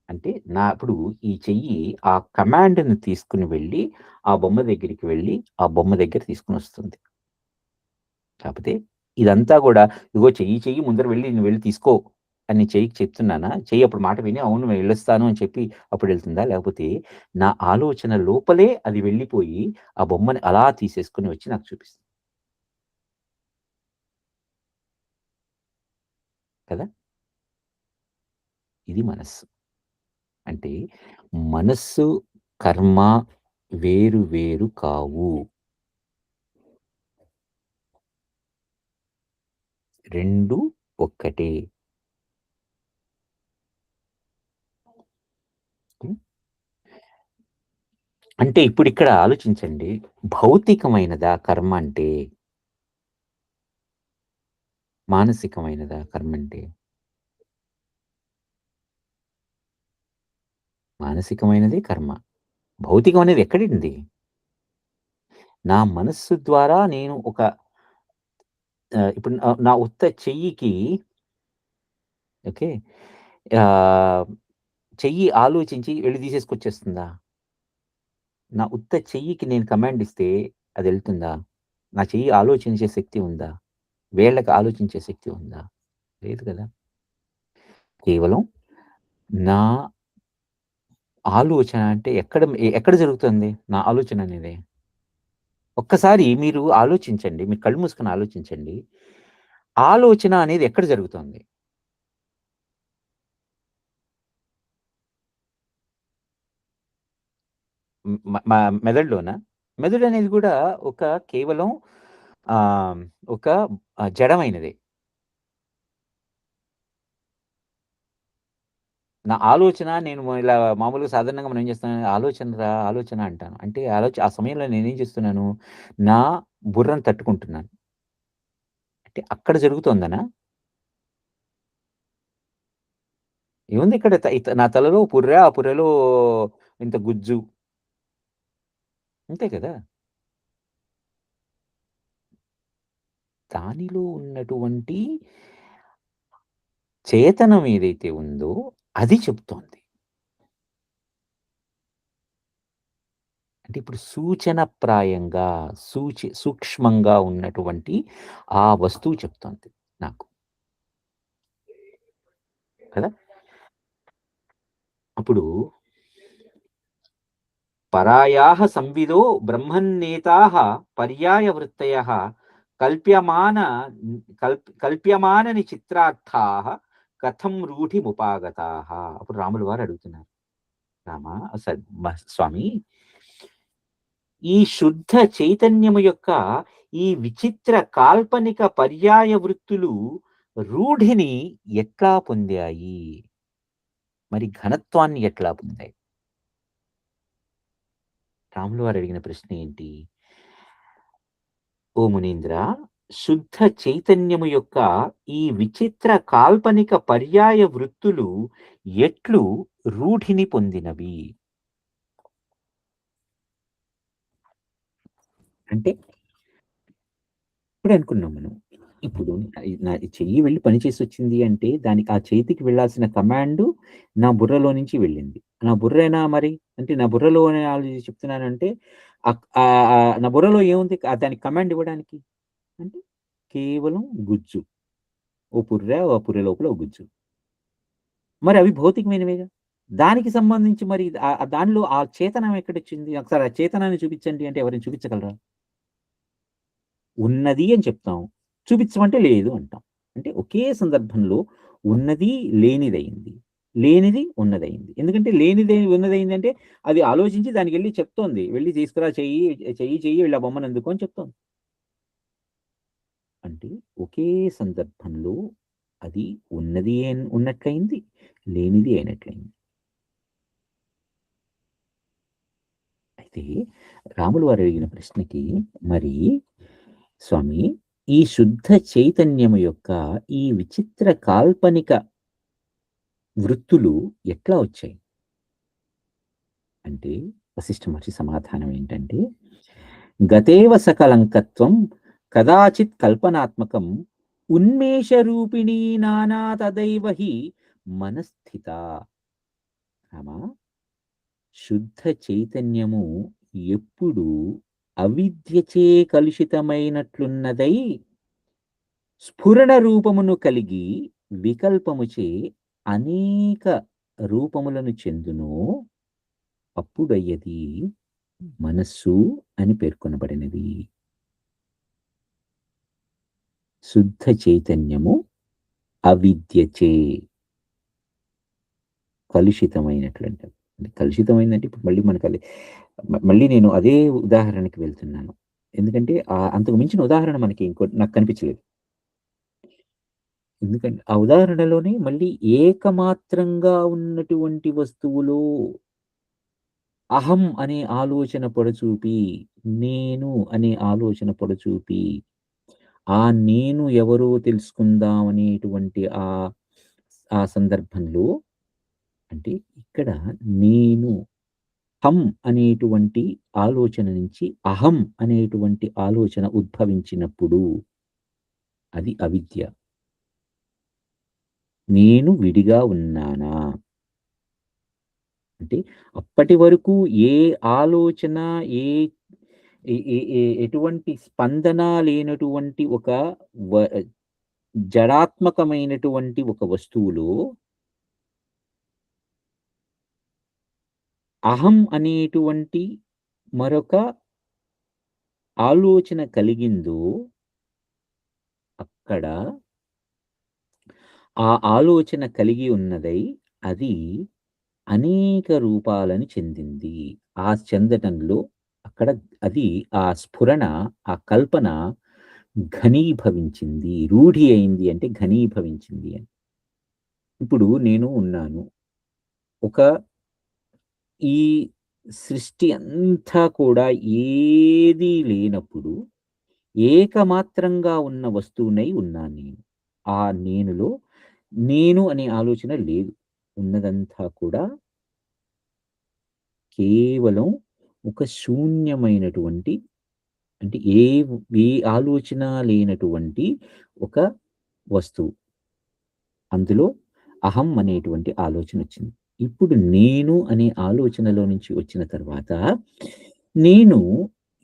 అంటే ఇప్పుడు ఈ చెయ్యి ఆ కమాండ్‌ని తీసుకొని వెళ్ళి ఆ బొమ్మ దగ్గరికి వెళ్ళి ఆ బొమ్మ దగ్గర తీసుకొనొస్తుంది. కాపోతే ఇదంతా గూడా ఇదిగో చెయ్యి ముందర వెళ్ళి నువ్వు వెళ్లి తీసుకో అని చెయ్యికి చెప్తున్నానా? చెయ్యి అప్పుడు మాట విని అవును నేను వెళ్ళొస్తాను అని చెప్పి అప్పుడెళ్తుందా? లేకపోతే నా ఆలోచన లోపలే అది వెళ్ళిపోయి ఆ బొమ్మని అలా తీసేసుకొని వచ్చి నాకు చూపిస్తుంది. కదా. ఇది మనస్సు అంటే. మనస్సు కర్మ వేరు వేరు కావు, రెండు ఒక్కటే. అంటే ఇప్పుడు ఇక్కడ ఆలోచించండి, భౌతికమైనదా కర్మ అంటే, మానసికమైనదా కర్మ అంటే? మానసికమైనదే కర్మ. భౌతికం అనేది ఎక్కడింది? నా మనస్సు ద్వారా నేను ఒక ఇప్పుడు నా ఉత్త చెయ్యికి ఓకే. ఆహ్, చెయ్యి ఆలోచించి వెళ్లి తీసేసుకొచ్చేస్తుందా? నా ఉత్త చెయ్యికి నేను కమాండ్ ఇస్తే అదెళ్తుందా? నా చెయ్యి ఆలోచించే శక్తి ఉందా? వేళ్ళకి ఆలోచించే శక్తి ఉందా? లేదు కదా. కేవలం నా ఆలోచన అంటే ఎక్కడ జరుగుతుంది నా ఆలోచన అనేది? ఒక్కసారి మీరు ఆలోచించండి. మీరు కళ్ళు మూసుకొని ఆలోచించండి. ఆలోచన అనేది ఎక్కడ జరుగుతోంది? మ మ మెదడులోనా? మెదడనేది గూడా ఒక కేవలం ఆహ్, ఒక జడమైనదే. నా ఆలోచన నేను ఇలా మామూలుగా సాధారణంగా మనం ఏం చేస్తాం, ఆలోచనరా ఆలోచన అంటాను. అంటే ఆ సమయంలో నేనేం చేస్తున్నాను, నా బుర్రను తట్టుకుంటున్నాను. అంటే అక్కడ జరుగుతోందనా? ఏముంది ఇక్కడ నా తలలో పుర్రె, ఆ పుర్రెలో ఇంత గుజ్జు. అంతే కదా. దానిలో ఉన్నటువంటి చేతనం ఏదైతే ఉందో అది చెప్తోంది. అంటే ఇప్పుడు సూచనప్రాయంగా, సూక్ష్మంగా ఉన్నటువంటి ఆ వస్తువు చెప్తోంది నాకు. కదా. అప్పుడు పరాయాః సంవిదో బ్రహ్మన్నేతాః పర్యాయవృత్తయః కల్ప్యమాన కల్ప్యమానని చిత్రార్థాః కథం రూఢిముపాగతాః. అప్పుడు రాములు వారు అడుగుతున్నారు. రామా స్వామి, ఈ శుద్ధ చైతన్యము యొక్క ఈ విచిత్ర కాల్పనిక పర్యాయ వృత్తులు రూఢిని ఎట్లా పొందాయి? మరి ఘనత్వాన్ని ఎట్లా పొందాయి? రాములు వారు అడిగిన ప్రశ్న ఏంటి? ఓ మునీంద్ర, శుద్ధ చైతన్యము యొక్క ఈ విచిత్ర కాల్పనిక పర్యాయ వృత్తులు ఎట్లు రూఢిని పొందినవి? అంటే ఇప్పుడే అనుకున్నాం మనం. ఇప్పుడు నా చెయ్యి వెళ్లి పని చేసొచ్చింది అంటే, దానికి ఆ చేతికి వెళ్ళాల్సిన కమాండు నా బుర్రలో నుంచి వెళ్ళింది. నా బుర్రేనా మరి? అంటే నా బుర్రలోనే ఆలోచించి చెప్తున్నానంటే, నా బుర్రలో ఏముంది దానికి కమాండ్ ఇవ్వడానికి? అంటే కేవలం గుజ్జు. ఓ పుర్రె లోపల ఓ గుజ్జు. మరి అవి భౌతికమైనవేగా. దానికి సంబంధించి మరి దానిలో ఆ చేతనం ఎక్కడొచ్చింది? ఒకసారి ఆ చేతనాన్ని చూపించండి అంటే ఎవరైనా చూపించగలరా? ఉన్నది అని చెప్తాం. చూపించమంటే లేదు అంటాం. అంటే ఒకే సందర్భంలో ఉన్నది లేనిదయింది. లేనిది ఉన్నదయింది. ఎందుకంటే లేనిది ఉన్నదయిందంటే అది ఆలోచించి దానికెళ్ళి చెప్తోంది. వెళ్లి తీసుకురా చెయ్యి వెళ్ళి ఆ బొమ్మనందుకో అని చెప్తోంది. అంటే ఒకే సందర్భంలో అది ఉన్నది ఉన్నట్లయింది. లేనిది అయినట్లయింది. అయితే రాములు వారు అడిగిన ప్రశ్నకి మరి స్వామి, ఈ శుద్ధ చైతన్యము యొక్క ఈ విచిత్ర కాల్పనిక వృత్తులు ఎట్లా వచ్చాయి? అంటే వశిష్ఠ మహర్షి సమాధానం ఏంటంటే, గతేవ సకలంకత్వం కదాచిత్ కల్పనాత్మకం ఉన్మేషరూపిణీ నానా తదైవ హి మనస్థిత. రామా, శుద్ధ చైతన్యము ఎప్పుడు అవిద్యచే కలుషితమైనట్లున్నదై స్ఫురణ రూపమును కలిగి వికల్పముచే అనేక రూపములను చెందును, అప్పుడయ్యది మనస్సు అని అవిద్యచే కలుషితమైనట్లంటే. కలుషితమైందంటే ఇప్పుడు మళ్ళీ మనకు మళ్ళీ నేను అదే ఉదాహరణకి వెళ్తున్నాను. ఎందుకంటే అంతకు మించిన ఉదాహరణ మనకి నాకు కనిపించలేదు. ఎందుకంటే ఆ ఉదాహరణలోనే మళ్ళీ ఏకమాత్రంగా ఉన్నటువంటి వస్తువులో అహం అనే ఆలోచన పొడచూపి, నేను అనే ఆలోచన పొడచూపి, ఆ నేను ఎవరో తెలుసుకుందాం అనేటువంటి ఆ సందర్భంలో అంటే ఇక్కడ నేను హం అనేటువంటి ఆలోచన నుంచి అహం అనేటువంటి ఆలోచన ఉద్భవించినప్పుడు అది అవిద్య. నేను విడిగా ఉన్నానా? అంటే అప్పటి వరకు ఏ ఆలోచన, ఏ ఎ ఎ ఎ ఎటువంటి స్పందన లేనటువంటి ఒక వ జడాత్మకమైనటువంటి ఒక వస్తువులో అహం అనేటువంటి మరొక ఆలోచన కలిగిందో అక్కడ ఆ ఆలోచన కలిగి ఉన్నదై అది అనేక రూపాలను చెందింది. ఆ చెందటంలో అక్కడ అది ఆ స్ఫురణ, ఆ కల్పన ఘనీభవించింది. రూఢి అయింది అంటే ఘనీభవించింది అని. ఇప్పుడు నేను ఉన్నాను. ఒక ఈ సృష్టి అంతా కూడా ఏదీ లేనప్పుడు ఏకమాత్రంగా ఉన్న వస్తువునై ఉన్నాను నేను. ఆ నేనులో నేను అనే ఆలోచన లేదు. ఉన్నదంతా కూడా కేవలం ఒక శూన్యమైనటువంటి అంటే ఏ ఆలోచన లేనటువంటి ఒక వస్తువు. అందులో అహం అనేటువంటి ఆలోచన వచ్చింది. ఇప్పుడు నేను అనే ఆలోచనలో నుంచి వచ్చిన తర్వాత నేను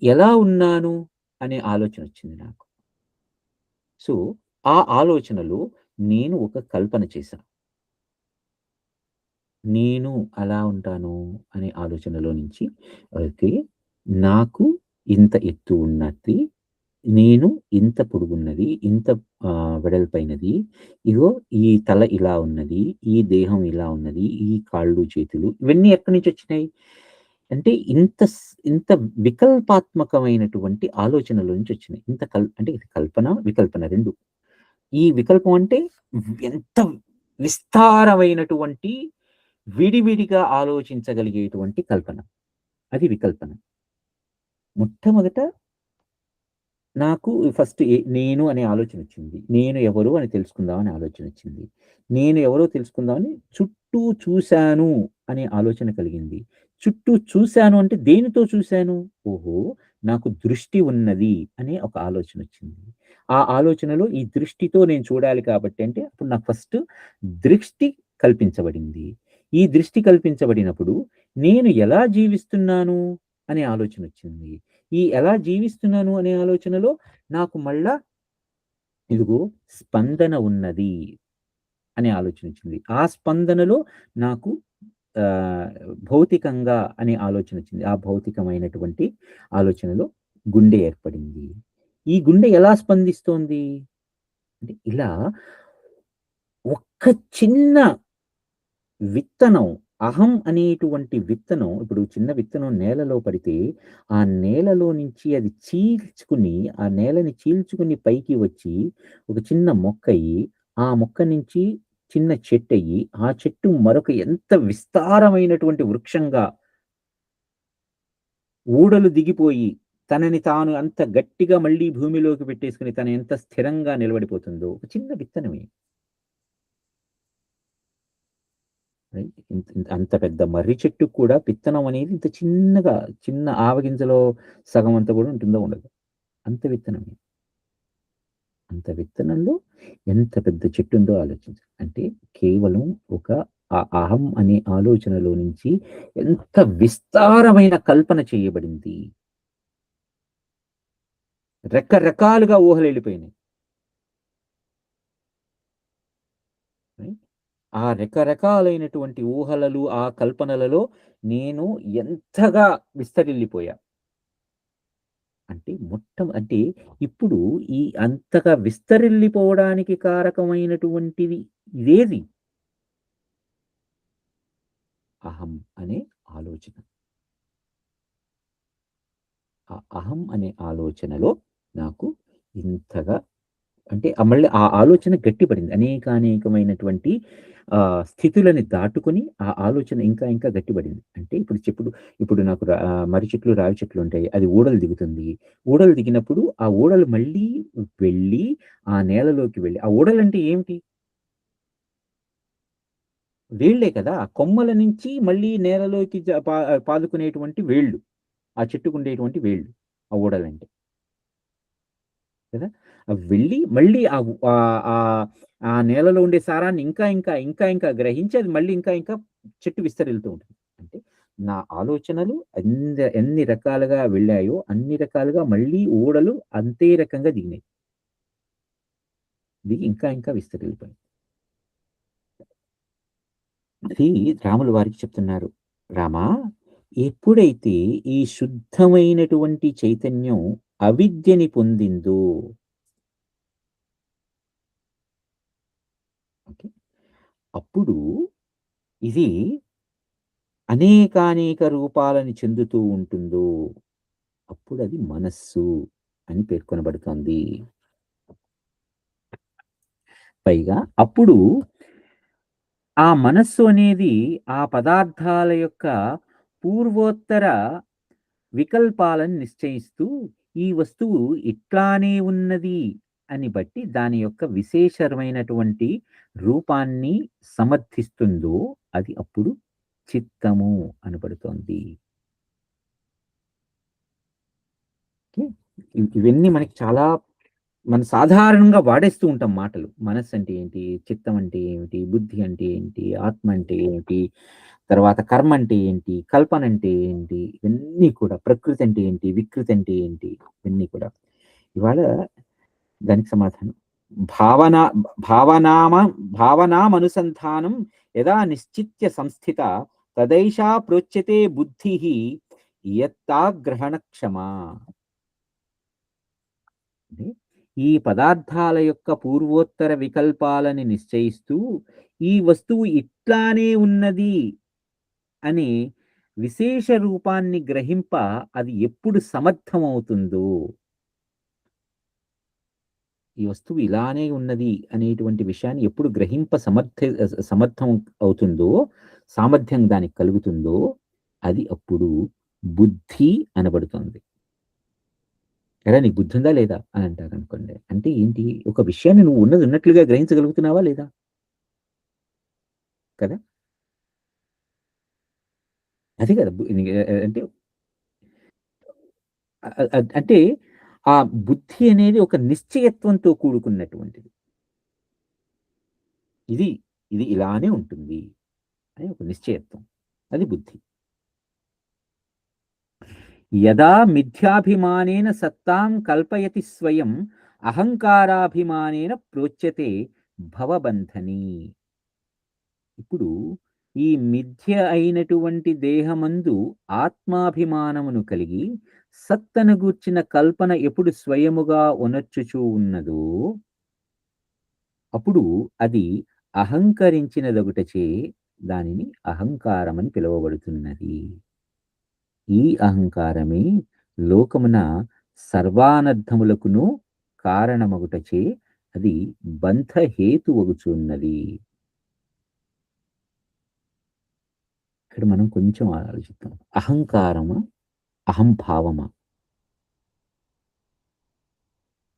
ఎలా ఉన్నాను అనే ఆలోచన వచ్చింది నాకు. సో, ఆ ఆలోచనలో నేను ఒక కల్పన చేశా. నేను అలా ఉంటాను అనే ఆలోచనలో నుంచి ఓకే. నాకు ఇంత ఎత్తు ఉన్నది. నేను ఇంత పొడుగున్నది. ఇంత వెడల్పైనది. ఇగో ఈ తల ఇలా ఉన్నది. ఈ దేహం ఇలా ఉన్నది. ఈ కాళ్ళు, చేతులు ఇవన్నీ ఎక్కడి నుంచొచ్చినాయి? అంటే ఇంత వికల్పాత్మకమైనటువంటి ఆలోచనల నుంచి వచ్చినాయి. అంటే ఇది కల్పన, వికల్పన 2. ఈ వికల్పం అంటే ఎంత విస్తారమైనటువంటి విడివిడిగా ఆలోచించగలిగేటువంటి కల్పన. అది వికల్పన. మొట్టమొదట నాకు ఫస్ట్ నేను అనే ఆలోచనొచ్చింది. నేను ఎవరు అని తెలుసుకుందాం అనే ఆలోచనొచ్చింది. నేను ఎవరో తెలుసుకుందామని చుట్టూ చూశాను అనే ఆలోచన కలిగింది. చుట్టూ చూశాను అంటే దేనితో చూశాను? ఓహో! నాకు దృష్టి ఉన్నది అనే ఒక ఆలోచనొచ్చింది. ఆ ఆలోచనలో ఈ దృష్టితో నేను చూడాలి కాబట్టి అంటే అప్పుడు నాకు ఫస్ట్ దృష్టి కల్పించబడింది. ఈ దృష్టి కల్పించబడినప్పుడు నేను ఎలా జీవిస్తున్నాను అనే ఆలోచనొచ్చింది. ఈ ఎలా జీవిస్తున్నాను అనే ఆలోచనలో నాకు మళ్ళా ఇదిగో స్పందన ఉన్నది అనే ఆలోచన వచ్చింది. ఆ స్పందనలో నాకు ఆహ్, భౌతికంగా అనే ఆలోచన వచ్చింది. ఆ భౌతికమైనటువంటి ఆలోచనలో గుండె ఏర్పడింది. ఈ గుండె ఎలా స్పందిస్తోంది? అంటే ఇలా ఒక్క చిన్న విత్తనం అహం అనేటువంటి విత్తనం ఇప్పుడు చిన్న విత్తనం నేలలో పడితే, ఆ నేలలో నుంచి అది చీల్చుకుని, ఆ నేలని చీల్చుకుని పైకి వచ్చి, ఒక చిన్న మొక్కయ్యి, ఆ మొక్క నుంచి చిన్న చెట్టయ్యి, ఆ చెట్టు మరొక ఎంత విస్తారమైనటువంటి వృక్షంగా ఊడలు దిగిపోయి, తనని తాను అంత గట్టిగా మళ్ళీ భూమిలోకి పెట్టేసుకొని, తను ఎంత స్థిరంగా నిలబడిపోతుందో, ఒక చిన్న విత్తనమే. రైట్. అంత పెద్ద మర్రి చెట్టుకి కూడా విత్తనం అనేది ఇంత చిన్నగా, చిన్న ఆవగింజలో సగం అంత కూడా ఉంటుందో ఉండదో. అంత విత్తనమే. అంత విత్తనంలో ఎంత పెద్ద చెట్టుందో ఆలోచించండి. అంటే కేవలం ఒక అహం అనే ఆలోచనలో నుంచి ఎంత విస్తారమైన కల్పన చేయబడింది. రకరకాలుగా ఊహలెళ్ళిపోయినాయి. రైట్. ఆ రకరకాలైనటువంటి ఊహలలు, ఆ కల్పనలలో నేను ఎంతగా విస్తరిల్లిపోయా. అంటే అంటే ఇప్పుడు ఈ అంతగా విస్తరిల్లిపోవడానికి కారకమైనటువంటిది ఇదేది? అహం అనే ఆలోచన. ఆ అహం అనే ఆలోచనలో నాకు ఇంతగా అంటే మళ్ళీ ఆ ఆలోచన గట్టిపడింది. అనేకమైనటువంటి స్థితులని దాటుకొని ఆ ఆలోచన ఇంకా ఇంకా గట్టిపడింది. అంటే ఇప్పుడు నాకు మర్రి చెట్లు, రావి చెట్లు ఉంటాయి. అది ఊడలు దిగుతుంది. ఊడలు దిగినప్పుడు ఆ ఊడలు మళ్ళీ వెళ్ళి ఆ నేలలోకి వెళ్ళి ఆ ఊడలంటే ఏమిటి? వేళ్ళే కదా! కొమ్మల నుంచి మళ్ళీ నేలలోకి పాదుకునేటువంటి వేళ్ళు. ఆ చెట్టుకుండేటువంటి వేళ్ళు. ఆ ఊడలంటే. కదా! అవి వెళ్ళి మళ్ళీ ఆ నేలలో ఉండే సారాన్ని ఇంకా గ్రహించి అది మళ్ళీ ఇంకా ఇంకా చెట్టు విస్తరిల్లుతూ ఉంటుంది. అంటే నా ఆలోచనలు ఎన్ని రకాలుగా వెళ్ళాయో అన్ని రకాలుగా మళ్ళీ ఊడలు అంతే రకంగా దిగినాయి. దిగి ఇంకా ఇంకా విస్తరిల్లిపోయాయి. అది రాములు వారికి చెప్తున్నారు. రామా! ఎప్పుడైతే ఈ శుద్ధమైనటువంటి చైతన్యం అవిద్యని పొందిందో ఓకే. అప్పుడు ఇది అనేకానేక రూపాలని చెందుతూ ఉంటుందో, అప్పుడది మనస్సు అని పేర్కొనబడుతోంది. పైగా అప్పుడు ఆ మనస్సు అనేది ఆ పదార్థాల యొక్క పూర్వోత్తర వికల్పాలను నిశ్చయిస్తూ, ఈ వస్తువు ఇట్లానే ఉన్నది అని బట్టి దాని యొక్క విశేషమైనటువంటి రూపాన్ని సమర్థిస్తుందో, అది అప్పుడు చిత్తము అనబడుతోంది. ఓకే. ఇవన్నీ మనకి చాలా మనం సాధారణంగా వాడేస్తూ ఉంటాం మాటలు. మనస్సంటే ఏంటి? చిత్తం అంటే ఏమిటి? బుద్ధి అంటే ఏంటి? ఆత్మ అంటే ఏమిటి? తర్వాత కర్మ అంటే ఏంటి? కల్పన అంటే ఏంటి? ఇవన్నీ కూడా ప్రకృతి అంటే ఏంటి? వికృతి అంటే ఏంటి? ఇవన్నీ కూడా. ఇవాళ దానికి సమాధానం. భావన భావనామ భావనామనుసంధానం యదా నిశ్చిత్య సంస్థిత తదైషా ప్రోచ్యతే బుద్ధిః యత్తాగ్రహణక్షమా. అంటే ఈ పదార్థాల యొక్క పూర్వోత్తర వికల్పాలని నిశ్చయిస్తూ ఈ వస్తువు ఇట్లానే ఉన్నది అని విశేష రూపాన్ని గ్రహింప అది ఎప్పుడు సమర్థమవుతుందో, ఈ వస్తువు ఇలానే ఉన్నది అనేటువంటి విషయాన్ని ఎప్పుడు గ్రహింప సమర్థం అవుతుందో, సామర్థ్యం దానికి కలుగుతుందో, అది అప్పుడు బుద్ధి అనబడుతుంది. ఎరా నీకు బుద్ధి ఉందా లేదా అని అంటారు అనుకోండి. అంటే ఏంటి? ఒక విషయాన్ని నువ్వు ఉన్నది ఉన్నట్లుగా గ్రహించగలుగుతున్నావా లేదా? కదా! అదే కదా! అంటే అంటే ఆ బుద్ధి అనేది ఒక నిశ్చయత్వంతో కూడుకున్నటువంటిది. ఇది, ఇది ఇలానే ఉంటుంది అని ఒక నిశ్చయత్వం. అది బుద్ధి. యదా మిథ్యాభిమానేన సత్తాం కల్పయతి స్వయం అహంకారాభిమానేన ప్రోచ్యతే భవబంధని. ఇప్పుడు ఈ మిథ్య అయినటువంటి దేహమందు ఆత్మాభిమానమును కలిగి సత్తను గూర్చిన కల్పన ఎప్పుడు స్వయముగా ఉనర్చుచూ ఉన్నదో అప్పుడు అది అహంకరించినదొకటచే దానిని అహంకారమని పిలువబడుతున్నది. ఈ అహంకారమే లోకమున సర్వానర్థములకును కారణమగుటచే అది బంధహేతువగుచున్నది. ఇక్కడ మనం కొంచెం ఆలోచిద్దాం. అహంకారమా? అహంభావమా?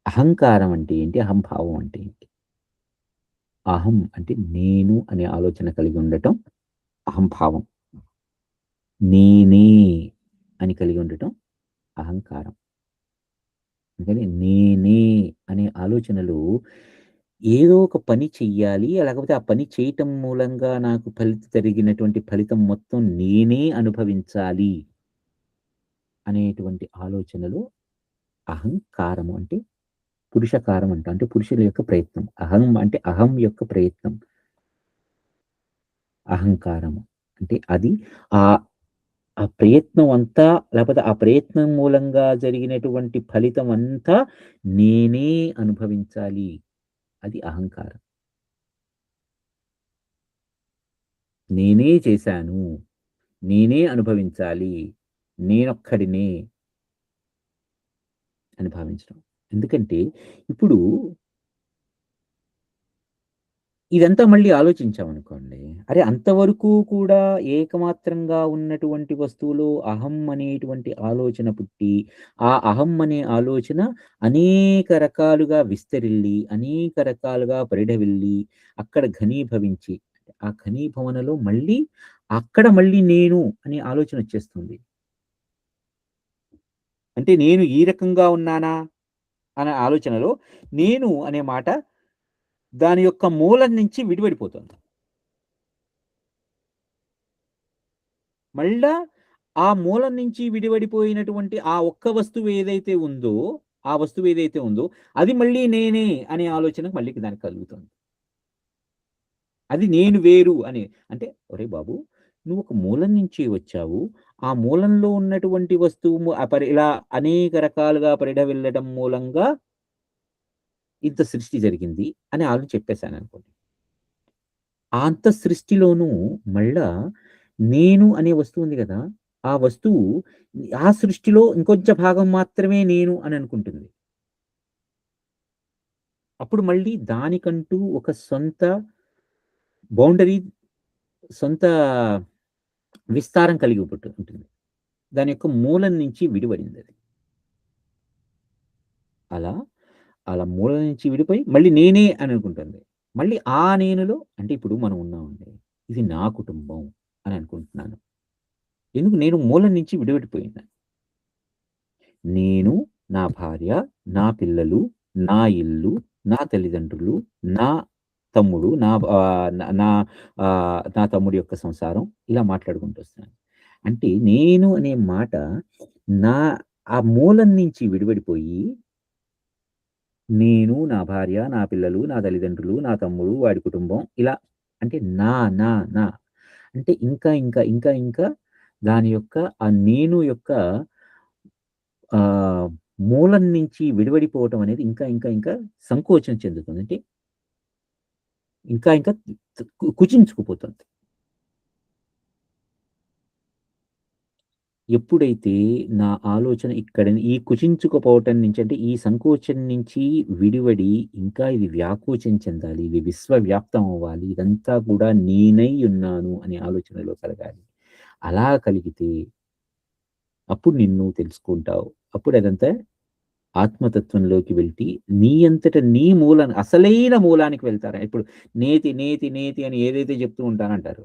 అహంకారం అంటే ఏంటి? అహంభావం అంటే ఏంటి? అహం అంటే నేను అనే ఆలోచన కలిగి ఉండటం అహంభావం. నేనే అని కలిగి ఉండటం అహంకారం. అందుకని నేనే అనే ఆలోచనలు ఏదో ఒక పని చెయ్యాలి. లేకపోతే ఆ పని చేయటం మూలంగా నాకు జరిగినటువంటి ఫలితం మొత్తం నేనే అనుభవించాలి అనేటువంటి ఆలోచనలు అహంకారము అంటే పురుషకారం అంటాం. అంటే పురుషుల యొక్క ప్రయత్నం. అహం అంటే అహం యొక్క ప్రయత్నం. అహంకారము. అంటే అది ఆహ్, ఆ ప్రయత్నం అంతా, లేకపోతే ఆ ప్రయత్నం మూలంగా జరిగినటువంటి ఫలితం అంతా నేనే అనుభవించాలి. అది అహంకారం. నేనే చేశాను, నేనే అనుభవించాలి, నేనొక్కడినే అని భావించడం. ఎందుకంటే ఇప్పుడు ఇదంతా మళ్ళీ ఆలోచించామనుకోండి. అరే! అంతవరకు కూడా ఏకమాత్రంగా ఉన్నటువంటి వస్తువులో అహం అనేటువంటి ఆలోచన పుట్టి, ఆ అహం అనే ఆలోచన అనేక రకాలుగా విస్తరిల్లి, అనేక రకాలుగా పరిఢవిల్లి, అక్కడ ఘనీభవించి, ఆ ఘనీభవనలో మళ్ళీ అక్కడ మళ్ళీ నేను అనే ఆలోచనొచ్చేస్తుంది. అంటే నేను ఈ రకంగా ఉన్నానా అనే ఆలోచనలో నేను అనే మాట దాని యొక్క మూలం నుంచి విడివడిపోతుంది. మళ్ళా ఆ మూలం నుంచి విడివడిపోయినటువంటి ఆ ఒక్క వస్తువు ఏదైతే ఉందో, ఆ వస్తువు ఏదైతే ఉందో, అది మళ్ళీ నేనే అనే ఆలోచన మళ్ళీ దానికి కలుగుతుంది. అది నేను వేరు అని. అంటే ఒరేయ్ బాబు! నువ్వు ఒక మూలం నుంచి వచ్చావు. ఆ మూలంలో ఉన్నటువంటి వస్తువు ఇలా అనేక రకాలుగా పరిఢవిల్లడం మూలంగా ఇంత సృష్టి జరిగింది అని చెప్పేసాననుకోండి. ఆ అంత సృష్టిలోనూ మళ్ళా నేను అనే వస్తువు ఉంది గదా! ఆ వస్తువు ఆ సృష్టిలో ఇంకొంచెం భాగం మాత్రమే నేను అని అనుకుంటుంది. అప్పుడు మళ్ళీ దానికంటూ ఒక సొంత బౌండరీ, సొంత విస్తారం కలిగి ఉంటుంది. దాని యొక్క మూలం నుంచి విడివడిందది. అలా, అలా మూలం నుంచి విడిపోయి మళ్ళీ నేనే అని అనుకుంటుంది. మళ్ళీ ఆ నేనులో అంటే ఇప్పుడు మనం ఉన్నామండి. ఇది నా కుటుంబం అని అనుకుంటున్నాను. ఎందుకు నేను మూలం నుంచి విడివడిపోయాను. నేను, నా భార్య, నా పిల్లలు, నా ఇల్లు, నా తల్లిదండ్రులు, నా తమ్ముడు, నా తమ్ముడి యొక్క సంసారం ఇలా మాట్లాడుకుంటూ వస్తున్నాను. అంటే నేను అనే మాట నా ఆ మూలం నుంచి విడివడిపోయి నేను, నా భార్య, నా పిల్లలు, నా తల్లిదండ్రులు, నా తమ్ముడు, వాడి కుటుంబం ఇలా అంటే నా అంటే ఇంకా దాని యొక్క ఆ నేను యొక్క ఆహ్, మూలం నుంచి విడివడిపోవటం అనేది ఇంకా సంకోచం చెందుతుంది. అంటే ఇంకా కుచించుకుపోతుంది. ఎప్పుడైతే నా ఆలోచన ఇక్కడ ఈ కుచించుకుపోవటం నుంచి అంటే ఈ సంకోచం నుంచి విడివడి ఇంకా ఇది వ్యాకోచం చెందాలి. ఇది విశ్వవ్యాప్తం అవ్వాలి. ఇదంతా కూడా నేనై ఉన్నాను అనే ఆలోచనలో కలగాలి. అలా కలిగితే అప్పుడు నిన్ను తెలుసుకుంటావు. అప్పుడు అదంతా ఆత్మతత్వంలోకి వెళ్లి నీ అంతట నీ అసలైన మూలానికి వెళ్తారు. ఇప్పుడు నేతి అని ఏదైతే చెప్తూ ఉంటానంటారు.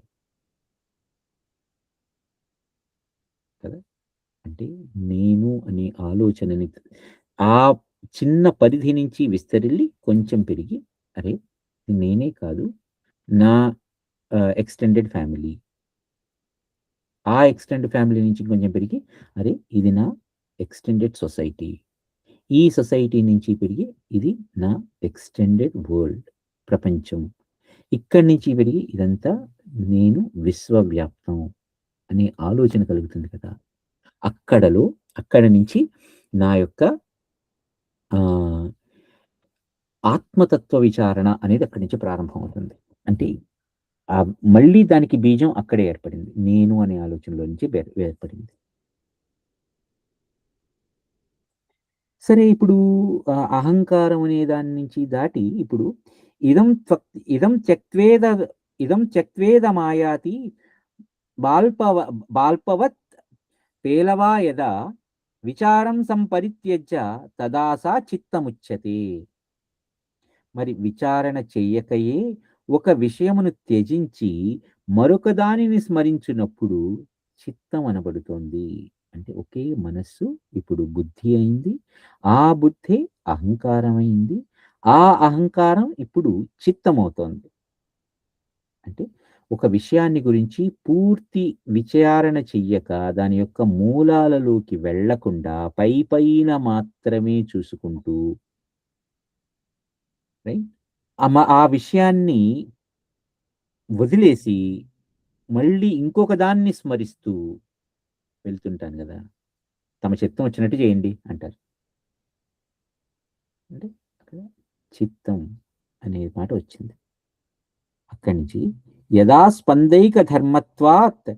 కదా! అంటే నేను అనే ఆలోచనని ఆ చిన్న పరిధి నుంచి విస్తరిల్లి కొంచెం పెరిగి అరే! ఇది నేనే కాదు. నా ఎక్స్‌టెండెడ్ ఫ్యామిలీ. ఆ ఎక్స్‌టెండెడ్ ఫ్యామిలీ నుంచి కొంచెం పెరిగి అరే! ఇది నా ఎక్స్‌టెండెడ్ సొసైటీ. ఈ సొసైటీ నుంచి పెరిగి ఇది నా ఎక్స్‌టెండెడ్ వరల్డ్, ప్రపంచం. ఇక్కడి నుంచి పెరిగి ఇదంతా నేను విశ్వవ్యాప్తం అనే ఆలోచన కలుగుతుంది కదా! అక్కడలో అక్కడి నుంచి నా యొక్క ఆహ్, ఆత్మతత్వ విచారణ అనేది అక్కడి నుంచి ప్రారంభమవుతుంది. అంటే మళ్ళీ దానికి బీజం అక్కడే ఏర్పడింది. నేను అనే ఆలోచనలో నుంచి ఏర్పడింది. సరే ఇప్పుడు అహంకారం అనే దాని నుంచి దాటి ఇప్పుడు ఇదం త్వక్ ఇదం త్యక్త్వేద ఇదం త్యక్త్వేదమాయాతి బాల్పవ బాల్పవత్ పేలవా యదా విచారం సంపరిత్యజ్య తదా సా చిత్తముచ్యతే. మరి విచారణ చెయ్యకయే ఒక విషయమును త్యజించి మరొక దానిని స్మరించినప్పుడు చిత్తం అనబడుతోంది. అంటే ఒకే మనస్సు ఇప్పుడు బుద్ధి అయింది. ఆ బుద్ధే అహంకారమైంది. ఆ అహంకారం ఇప్పుడు చిత్తమవుతోంది. అంటే ఒక విషయాన్ని గురించి పూర్తి విచారణ చెయ్యక దాని యొక్క మూలాలలోకి వెళ్ళకుండా పైపైన మాత్రమే చూసుకుంటూ రైట్? ఆ విషయాన్ని వదిలేసి, మళ్ళీ ఇంకొక దాన్ని స్మరిస్తూ, వెళ్తుంటాను కదా, తమ చిత్తం వచ్చినట్టు చేయండి అంటారు. అంటే అక్కడ చిత్తం అనే మాట వచ్చింది. అక్కడి నుంచి యదా స్పందైక ధర్మత్వాత్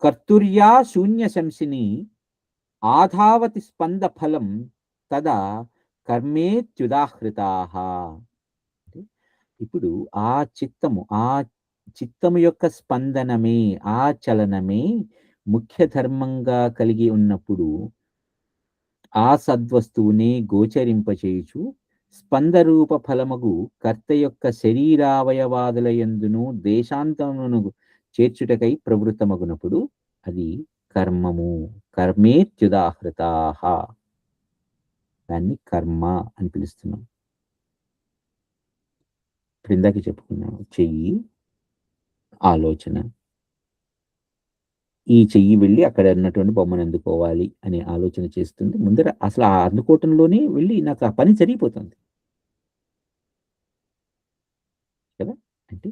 కర్తుర్యా శూన్య శంసిని ఆధావతి స్పంద ఫలం తదా కర్మేత్యుదాహృతాః. అంటే ఇప్పుడు ఆ చిత్తము యొక్క స్పందనమే, ఆ చలనమే ముఖ్య ధర్మంగా కలిగి ఉన్నప్పుడు ఆ సద్వస్తువునే గోచరింపచేయుచు స్పందరూప ఫలమగు కర్త యొక్క శరీరావయవాదుల యందును దేశాంతమును చేర్చుటకై ప్రవృత్తమగునప్పుడు అది కర్మము. కర్మేత్యుదాహృతాః. దాన్ని కర్మ అని పిలుస్తున్నాం. ఇప్పుడు ఇందాక చెప్పుకున్నాం, చెయ్యి ఆలోచన, ఈ చెయ్యి వెళ్ళి అక్కడ ఉన్నటువంటి బొమ్మను అందుకోవాలి అనే ఆలోచన చేస్తుంది. ముందర అసలు ఆ అందుకోవటంలోనే వెళ్ళి నాకు ఆ పని జరిగిపోతుంది కదా. అంటే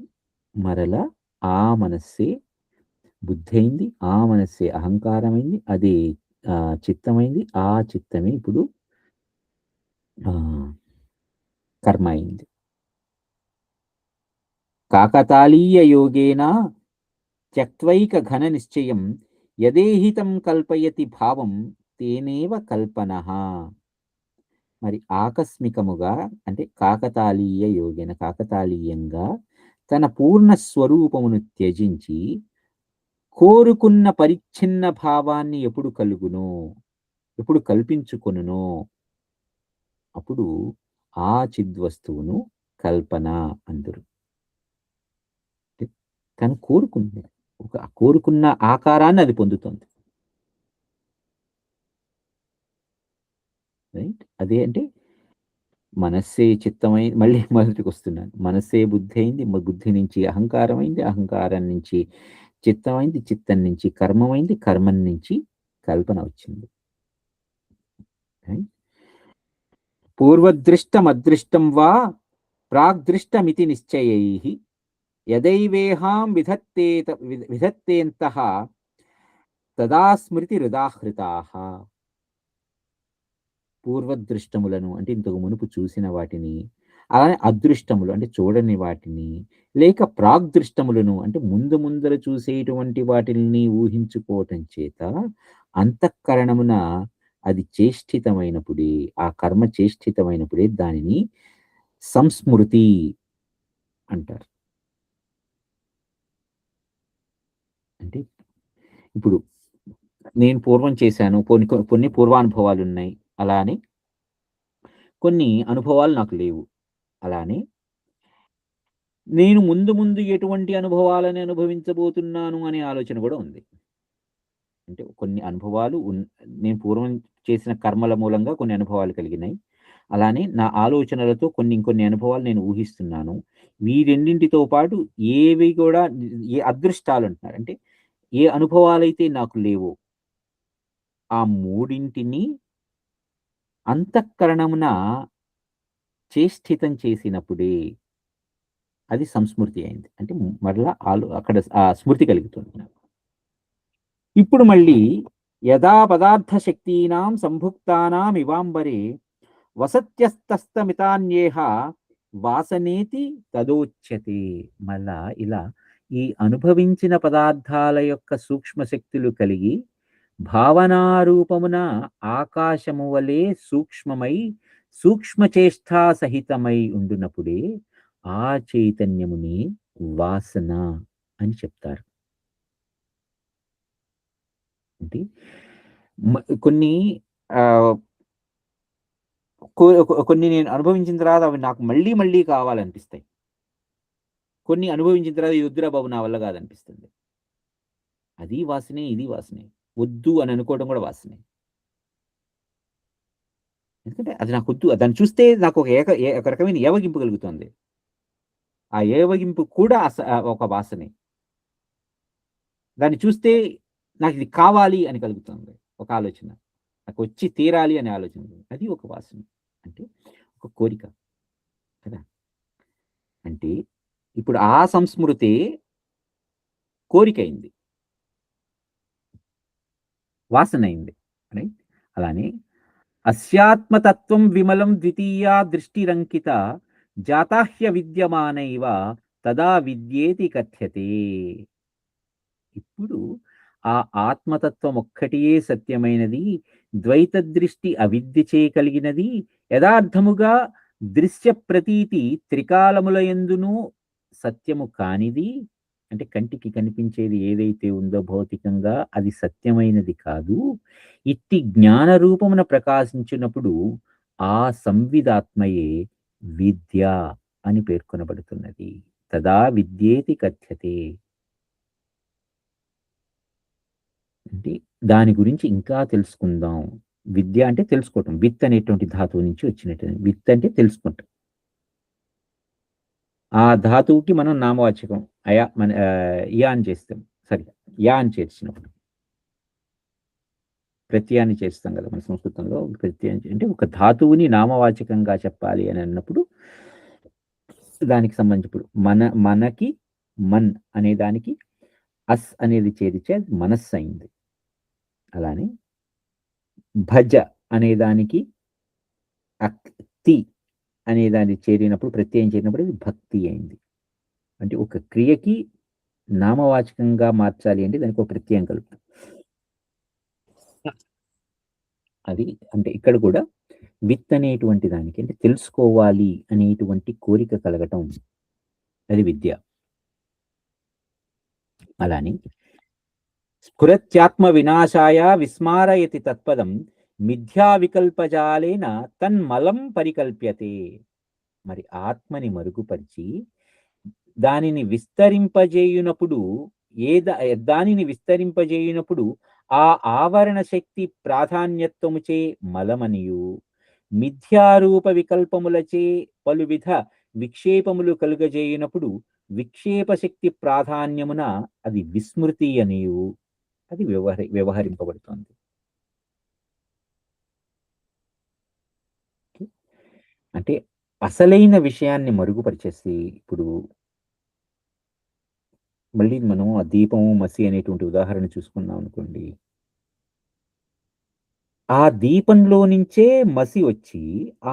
మరలా ఆ మనస్సే బుద్ధి అయింది, ఆ మనస్సే అహంకారమైంది, అది చిత్తమైంది, ఆ చిత్తమే ఇప్పుడు కర్మ అయింది. కాకతాళీయ యోగేన త్యక్త్వైక ఘన నిశ్చయం యదేహితం కల్పయతి భావం తేనేవ కల్పనః. మరి ఆకస్మికముగా అంటే కాకతాళీయ యోగేన కాకతాళీయంగా తన పూర్ణ స్వరూపమును త్యజించి కోరుకున్న పరిచ్ఛిన్న భావాన్ని ఎప్పుడు కలుగునో, ఎప్పుడు కల్పించుకొనునో అప్పుడు ఆ చిద్వస్తువును కల్పన అందురు. తను కోరుకుంది, ఒక కోరుకున్న ఆకారాన్ని అది పొందుతుంది. రైట్. అదే అంటే మనస్సే చిత్తమై మళ్ళీ మొదటికి వస్తున్నాను. మనస్సే బుద్ధి అయింది, బుద్ధి నుంచి అహంకారం అయింది, అహంకారం నుంచి చిత్తం అయింది, చిత్తం నుంచి కర్మమైంది, కర్మం నుంచి కల్పన వచ్చింది. పూర్వదృష్టమదృష్టం వా ప్రాగ్దృష్టమితి నిశ్చయైః యదైవేహాం విధత్తేంతః తదా స్మృతి హృదాహృతాః. పూర్వదృష్టములను అంటే ఇంతకు మునుపు చూసిన వాటిని, అలానే అదృష్టములు అంటే చూడని వాటిని, లేక ప్రాగ్దృష్టములను అంటే ముందర చూసేటువంటి వాటిని ఊహించుకోవటం చేత అంతఃకరణమున అది చేష్టితమైనప్పుడే, ఆ కర్మ చేష్టితమైనప్పుడే దానిని సంస్మృతి అంటారు. అంటే ఇప్పుడు నేను పూర్వం చేశాను, కొన్ని పూర్వానుభవాలు ఉన్నాయి, అలానే కొన్ని అనుభవాలు నాకు లేవు. అలానే నేను ముందు ఎటువంటి అనుభవాలను అనుభవించబోతున్నాను అనే ఆలోచన కూడా ఉంది. అంటే కొన్ని అనుభవాలు నేను పూర్వం చేసిన కర్మల మూలంగా కొన్ని అనుభవాలు కలిగినాయి. అలానే నా ఆలోచనలతో ఇంకొన్ని అనుభవాలు నేను ఊహిస్తున్నాను. ఈ రెండింటితో పాటు ఏవి కూడా ఏ అదృష్టాలు అంటున్నారు. అంటే ఏ అనుభవాలైతే నాకు లేవో ఆ మూడింటిని అంతఃకరణమున చేష్టితం చేసినప్పుడే అది సంస్మృతి అయింది. అంటే మరలా అక్కడ ఆ స్మృతి కలుగుతుంది నాకు. ఇప్పుడు మళ్ళీ యదా పదార్థ శక్తీనాం సంభుక్తానాం ఇవాంబరే వసత్యస్తస్తమితాన్యేహ వాసనేతి తదోచ్యతే. మళ్ళా ఇలా ఈ అనుభవించిన పదార్థాల యొక్క సూక్ష్మ శక్తులు కలిగి భావనారూపమున ఆకాశము వలె సూక్ష్మమై సూక్ష్మచేష్టా సహితమై ఉండునప్పుడే ఆ చైతన్యముని వాసన అని చెప్తారు. అంటే కొన్ని కొన్ని నేను అనుభవించిన తర్వాత అవి నాకు మళ్ళీ మళ్ళీ కావాలనిపిస్తాయి. కొన్ని అనుభవించిన తర్వాత ఇది వద్దురా బాబు నా వల్ల కాదనిపిస్తుంది. అది వాసనే, ఇది వాసనే. వద్దు అని అనుకోవడం కూడా వాసనే. ఎందుకంటే అది నాకొద్దు. దాన్ని చూస్తే నాకు ఒక రకమైన ఏవగింపు కలుగుతుంది. ఆ ఏవగింపు కూడా ఒక వాసనే. దాన్ని చూస్తే నాకు ఇది కావాలి అని కలుగుతుంది ఒక ఆలోచన. నాకు వచ్చి తీరాలి అనే ఆలోచన. అది ఒక వాసన. అంటే ఒక కోరిక కదా. అంటే ఇప్పుడు ఆ సంస్మృతి కోరికైంది. వాసన అయింది. రైట్? అలానే అస్యాత్మతత్వం విమలం ద్వితీయా దృష్టిరంకిత జాతాహ్య విద్యమానైవ తదా విద్యేతి కథ్యతే. ఇప్పుడు ఆ ఆత్మతత్వం ఒక్కటియే సత్యమైనది, ద్వైత దృష్టి అవిద్యచే కలిగినది, యథార్థముగా దృశ్య ప్రతీతి త్రికాలముల యందును సత్యము కానిది. అంటే కంటికి కనిపించేది ఏదైతే ఉందో భౌతికంగా అది సత్యమైనది కాదు. ఇట్టి జ్ఞాన రూపమున ప్రకాశించినప్పుడు ఆ సంవిదాత్మయే విద్య అని పేర్కొనబడుతున్నది. తదా విద్యేతి కథ్యతే. అంటే దాని గురించి ఇంకా తెలుసుకుందాం. విద్య అంటే తెలుసుకోవటం. విత్ అనేటువంటి ధాతువు నుంచి వచ్చినట్టు. విత్ అంటే తెలుసుకుంటాం. ఆ ధాతువుకి మనం నామవాచకం అయా మన యా అని చేస్తాం. సరిగా యా అని చేర్చినప్పుడు ప్రత్యయాన్ని చేస్తాం కదా మన సంస్కృతంలో. ప్రత్యయం అంటే ఒక ధాతువుని నామవాచకంగా చెప్పాలి అని అన్నప్పుడు దానికి సంబంధించి ఇప్పుడు మనకి మన్ అనే దానికి అస్ అనేది చేరిచే మనస్సు అయింది. అలానే భజ అనే దానికి అక్తి అనే దాన్ని చేరినప్పుడు ప్రత్యయం చేరినప్పుడు అది భక్తి అయింది. అంటే ఒక క్రియకి నామవాచకంగా మార్చాలి అంటే దానికి ఒక ప్రత్యయం కలుపుతాం. అది అంటే ఇక్కడ కూడా విత్ అనేటువంటి దానికి అంటే తెలుసుకోవాలి అనేటువంటి కోరిక కలగటం అది విద్య. అలానే స్ఫురత్యాత్మ వినాశాయ విస్మారయతి తత్పదం మిథ్యా వికల్పజాలేన తన్మలం పరికల్ప్యతే. మరి ఆత్మని మరుగుపరిచి దానిని విస్తరింపజేయునప్పుడు దానిని విస్తరింపజేయునప్పుడు ఆ ఆవరణ శక్తి ప్రాధాన్యత్వముచే మలమనియు మిథ్యారూప వికల్పములచే పలువిధ విక్షేపములు కలుగజేయునప్పుడు విక్షేప శక్తి ప్రాధాన్యమున అది విస్మృతి అనియు అది వ్యవహరింపబడుతుంది. అంటే అసలైన విషయాన్ని మరుగుపరిచేసి ఇప్పుడు మళ్ళీ మనం ఆ దీపము మసి అనేటువంటి ఉదాహరణ చూసుకున్నాం అనుకోండి. ఆ దీపంలో నుంచే మసి వచ్చి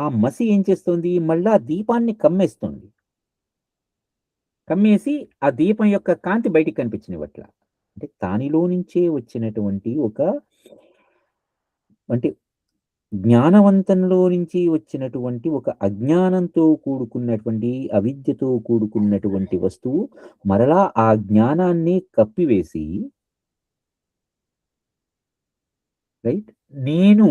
ఆ మసి ఏం చేస్తుంది, మళ్ళా దీపాన్ని కమ్మేస్తుంది. కమ్మేసి ఆ దీపం యొక్క కాంతి బయటికి కనిపించనివ్వట్ల. అంటే దానిలో నుంచే వచ్చినటువంటి ఒక అంటే జ్ఞానవంతంలో నుంచి వచ్చినటువంటి ఒక అజ్ఞానంతో కూడుకున్నటువంటి అవిద్యతో కూడుకున్నటువంటి వస్తువు మరలా ఆ జ్ఞానాన్ని కప్పివేసి రైట్ నేను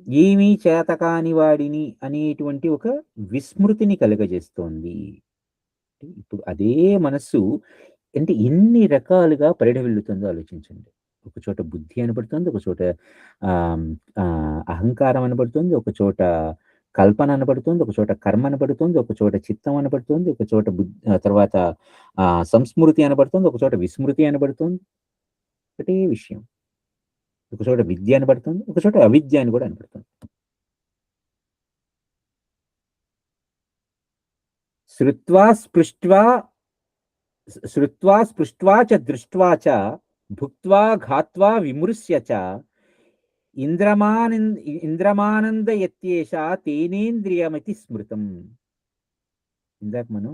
ఏమీ చేతకాని వాడిని అనేటువంటి ఒక విస్మృతిని కలుగజేస్తోంది. ఇప్పుడు అదే మనస్సు అంటే ఎన్ని రకాలుగా పరిఢవిల్లుతుందో ఆలోచించండి. ఒక చోట బుద్ధి అనబడుతుంది, ఒక చోట అహంకారం అనబడుతుంది, ఒక చోట కల్పన అనబడుతుంది, ఒక చోట కర్మ అనబడుతుంది, ఒక చోట చిత్తం అనబడుతుంది, ఒక చోట తర్వాత సంస్మృతి అనబడుతుంది, ఒక చోట విస్మృతి అనబడుతుంది. ఒకటే విషయం. ఒక చోట విద్య అనబడుతుంది, ఒక చోట అవిద్య అని కూడా అనబడుతుంది. శ్రుత్వా స్పృష్ట్వా చ దృష్ట్వా చ భుక్త్వా ఘాత్వా విమృశ్య చ ఇంద్రమానందయత్యేష తేనేంద్రియమతి స్మృతం. ఇందాక మనం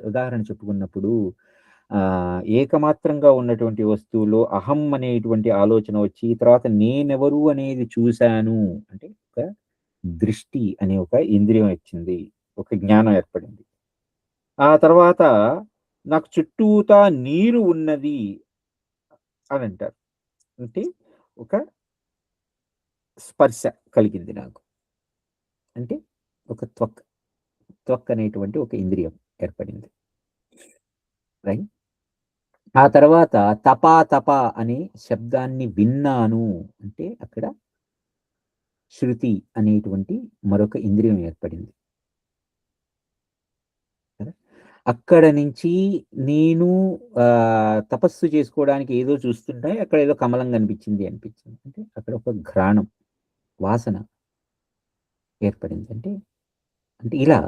ఉదాహరణ చెప్పుకున్నప్పుడు ఏకమాత్రంగా ఉన్నటువంటి వస్తువులో అహం అనేటువంటి ఆలోచన వచ్చి తర్వాత నేనెవరు అనేది చూశాను అంటే ఒక దృష్టి అనే ఒక ఇంద్రియం వచ్చింది, ఒక జ్ఞానం ఏర్పడింది. ఆ తర్వాత నాకు చుట్టూతా నీరు ఉన్నది అని అంటారు. అంటే ఒక స్పర్శ కలిగింది నాకు, అంటే ఒక త్వక్ అనేటువంటి ఒక ఇంద్రియం ఏర్పడింది. రైట్. ఆ తర్వాత తప అనే శబ్దాన్ని విన్నాను అంటే అక్కడ శృతి అనేటువంటి మరొక ఇంద్రియం ఏర్పడింది. అక్కడ నుంచి నేను తపస్సు చేసుకోవడానికి ఏదో చూస్తుంటే అక్కడ ఏదో కమలం కనిపించింది అనిపించింది అంటే అక్కడ ఒక ఘ్రాణం వాసన ఏర్పడింది. అంటే ఇలా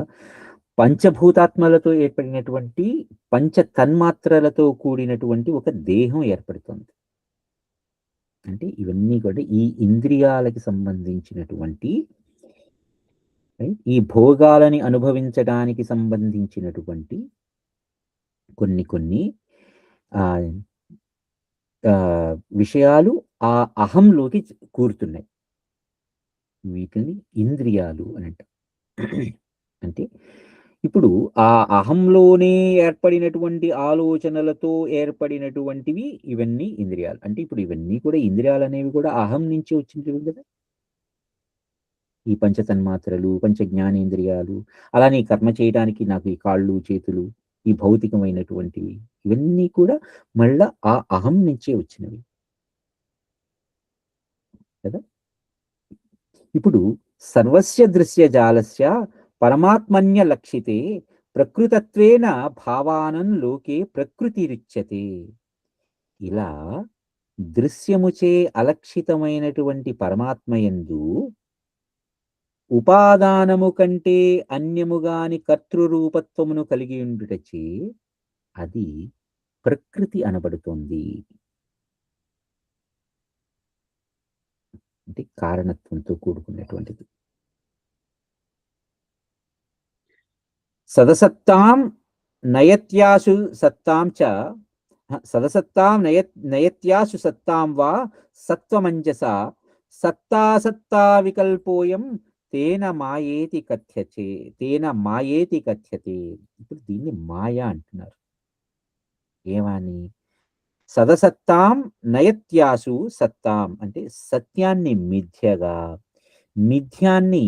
పంచభూతాత్మలతో ఏర్పడినటువంటి పంచ తన్మాత్రలతో కూడినటువంటి ఒక దేహం ఏర్పడుతుంది. అంటే ఇవన్నీ కూడా ఈ ఇంద్రియాలకి సంబంధించినటువంటి ఈ భోగాలని అనుభవించడానికి సంబంధించినటువంటి కొన్ని విషయాలు ఆ అహంలోకి కూరుతున్నాయి. వీటిని ఇంద్రియాలు అని అంటాం. అంటే ఇప్పుడు ఆ అహంలోనే ఏర్పడినటువంటి ఆలోచనలతో ఏర్పడినటువంటివి ఇవన్నీ ఇంద్రియాలు. అంటే ఇప్పుడు ఇవన్నీ కూడా ఇంద్రియాలు అనేవి కూడా అహం నుంచి వచ్చినవి కదా. ఈ పంచతన్మాత్రలు, పంచ జ్ఞానేంద్రియాలు, అలానే కర్మ చేయడానికి నాకు ఈ కాళ్ళు చేతులు, ఈ భౌతికమైనటువంటివి ఇవన్నీ కూడా మళ్ళా ఆ అహం నుంచే వచ్చినవి కదా. ఇప్పుడు సర్వస్య దృశ్య జాలస్య పరమాత్మన్య లక్షితే ప్రకృతత్వేన భావానం లోకే ప్రకృతిరుచ్యతే. ఇలా దృశ్యముచే అలక్షితమైనటువంటి పరమాత్మయందు ఉపాదానము కంటే అన్యముగాని కర్తృరూపత్వమును కలిగి ఉండుటచే అది ప్రకృతి అనబడుతోంది. అంటే కారణత్వంతో కూడుకున్నటువంటిది. సదసత్తాం నయత్యాసు సత్తాం చ సదసత్తాం నయత్యాసు సత్తాం వా సత్వమంజస సత్తాసత్తా వికల్పోయం తేన మాయేతి కథ్యతే. ఇప్పుడు దీన్ని మాయా అంటున్నారు. ఏమని? సదసత్తాం నయత్యాసు సత్తాం అంటే సత్యాన్ని మిథ్యగా, మిథ్యాన్ని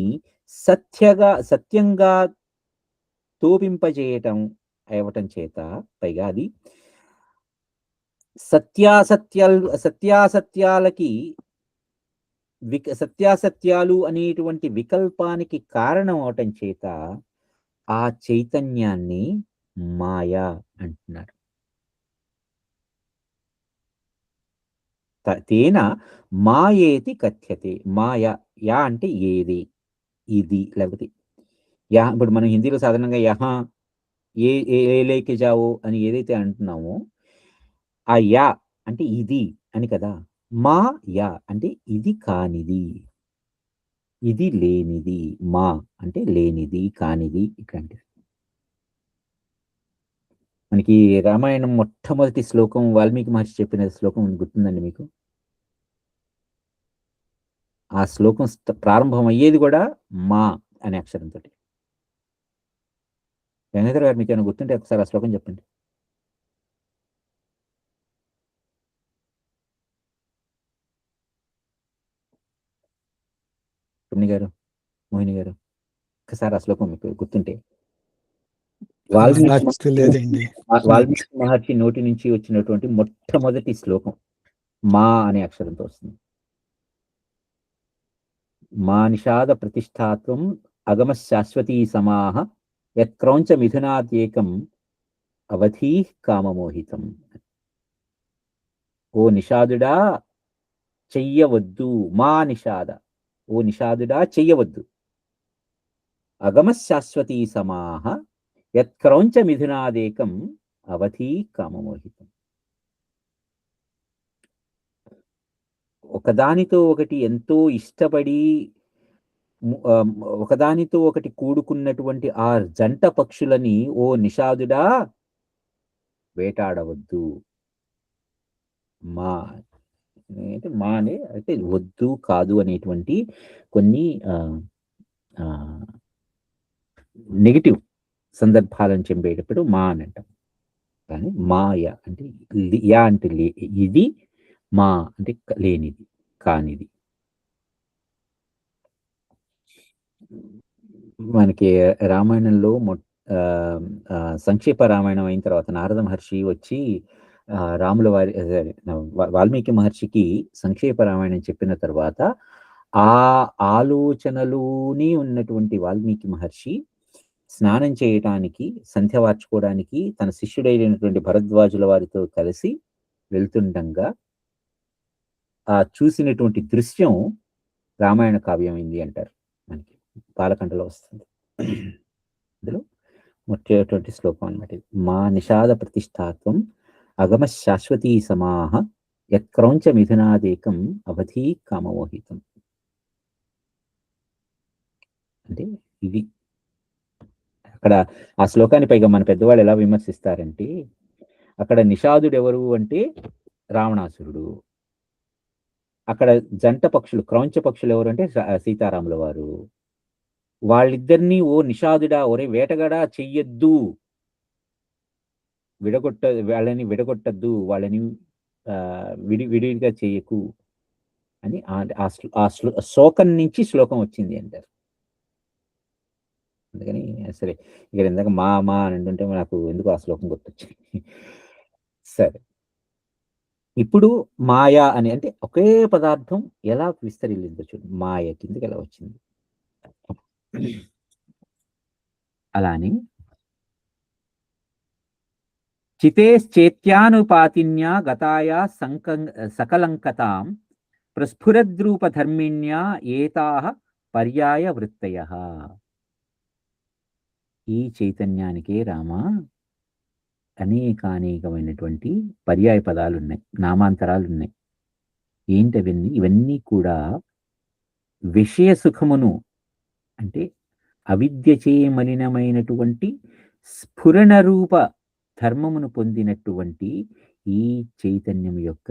సత్యంగా తోపింపజేయటం అవ్వటం చేత, పైగా అది సత్యాసత్యాలు అనేటువంటి వికల్పానికి కారణం అవటం చేత ఆ చైతన్యాన్ని మాయా అంటున్నారు. తేన మాయేతి కథ్యతే. మాయా, యా అంటే ఏది, ఇది, లేకపోతే యా. ఇప్పుడు మనం హిందీలో సాధారణంగా యహా ఏ లేకే జావో అని ఏదైతే అంటున్నామో ఆ యా అంటే ఇది అని కదా. మా యా అంటే ఇది కానిది, ఇది లేనిది. మా అంటే లేనిది, కానిది, ఇట్లాంటిది. మనకి రామాయణం మొట్టమొదటి శ్లోకం వాల్మీకి మహర్షి చెప్పిన శ్లోకం గుర్తుందండి మీకు? ఆ శ్లోకం ప్రారంభం అయ్యేది కూడా మా అనే అక్షరంతో. గంగాధర్ గారు మీకు ఏమైనా గుర్తుంటే ఒకసారి ఆ శ్లోకం చెప్పండి. పుణ్య గారు, మోహిని గారు, ఒకసారి ఆ శ్లోకం మీకు గుర్తుంటే. వాల్మీకి మహర్షి నోటి నుంచి వచ్చినటువంటి మొట్టమొదటి శ్లోకం మా అనే అక్షరంతో వస్తుంది. మా నిషాద ప్రతిష్టాత్వం అగమ శాశ్వతీ సమాహ యత్క్రౌంచ మిథునాద్యేకం అవధీ కామమోహితం. ఓ నిషాదుడా చెయ్యవద్దు, మా నిషాద, ఓ నిషాదుడా చెయ్యవద్దు, అగమ శాశ్వతీ సమాహ యత్క్రౌంచ మిథునాదేకం అవధీ కామమోహితం. ఒకదానితో ఒకటి ఎంతో ఇష్టపడి ఒకదానితో ఒకటి కూడుకున్నటువంటి ఆ జంట పక్షులని ఓ నిషాదుడా వేటాడవద్దు. మా అంటే మానే అయితే వద్దు, కాదు అనేటువంటి కొన్ని నెగిటివ్ సందర్భాలను చెప్పేటప్పుడు మా అని అంటాం. కానీ మాయ అంటే యా అంటే ఇది, మా అంటే లేనిది, కానిది. మనకి రామాయణంలో సంక్షేప రామాయణం అయిన తర్వాత నారద మహర్షి వచ్చి రాముల వారి వాల్మీకి మహర్షికి సంక్షేప రామాయణం చెప్పిన తర్వాత ఆ ఆలోచనలోనే ఉన్నటువంటి వాల్మీకి మహర్షి స్నానం చేయటానికి, సంధ్య వార్చుకోవడానికి తన శిష్యుడైనటువంటి భరద్వాజుల వారితో కలిసి వెళ్తుండగా ఆ చూసినటువంటి దృశ్యం రామాయణ కావ్యమైంది అంటారు. మనకి బాలకంఠలో వస్తుంది. అందులో మొట్టేటువంటి శ్లోకం అన్నమాట. మా నిషాద ప్రతిష్టాత్వం అగమ శాశ్వతీ సమాహ యత్క్రౌంచ మిథునాదేకం అవధీ కామమోహితం. అంటే ఇది అక్కడ ఆ శ్లోకాన్ని పైగా మన పెద్దవాళ్ళు ఎలా విమర్శిస్తారంటే, అక్కడ నిషాదుడు ఎవరు అంటే రావణాసురుడు, అక్కడ జంట పక్షులు క్రౌంచ పక్షులు ఎవరు అంటే సీతారాముల వారు. వాళ్ళిద్దరినీ ఓ నిషాదుడా, ఒరే వేటగాడా చెయ్యొద్దు, వాళ్ళని విడగొట్టద్దు, వాళ్ళని విడివిడిగా చేయకు అని ఆ శోకం నుంచి శ్లోకం వచ్చింది అంటారు. అందుకని సరే, ఇక్కడ ఇందాక మా అని అంటుంటే నాకు ఎందుకు ఆ శ్లోకం గుర్తొచ్చింది. సరే, ఇప్పుడు మాయా అని అంటే ఒకే పదార్థం ఎలా విస్తరిల్లిందో చూడండి, మాయ కిందకి ఎలా వచ్చింది. అలానే చితేశ్చేత్యానుపాతిన్యా గతాయా సకలంకతాం ప్రస్ఫురద్రూపధర్మిణ్యా ఏతాః పర్యాయ వృత్తయః. ఈ చైతన్యానికే రామ అనేకమైనటువంటి పర్యాయ పదాలు ఉన్నాయి, నామాంతరాలు ఉన్నాయి. ఏంటవన్నీ? ఇవన్నీ కూడా విషయ సుఖమును అంటే అవిద్యచే మలినమైనటువంటి స్ఫురణ రూప ధర్మమును పొందినటువంటి ఈ చైతన్యం యొక్క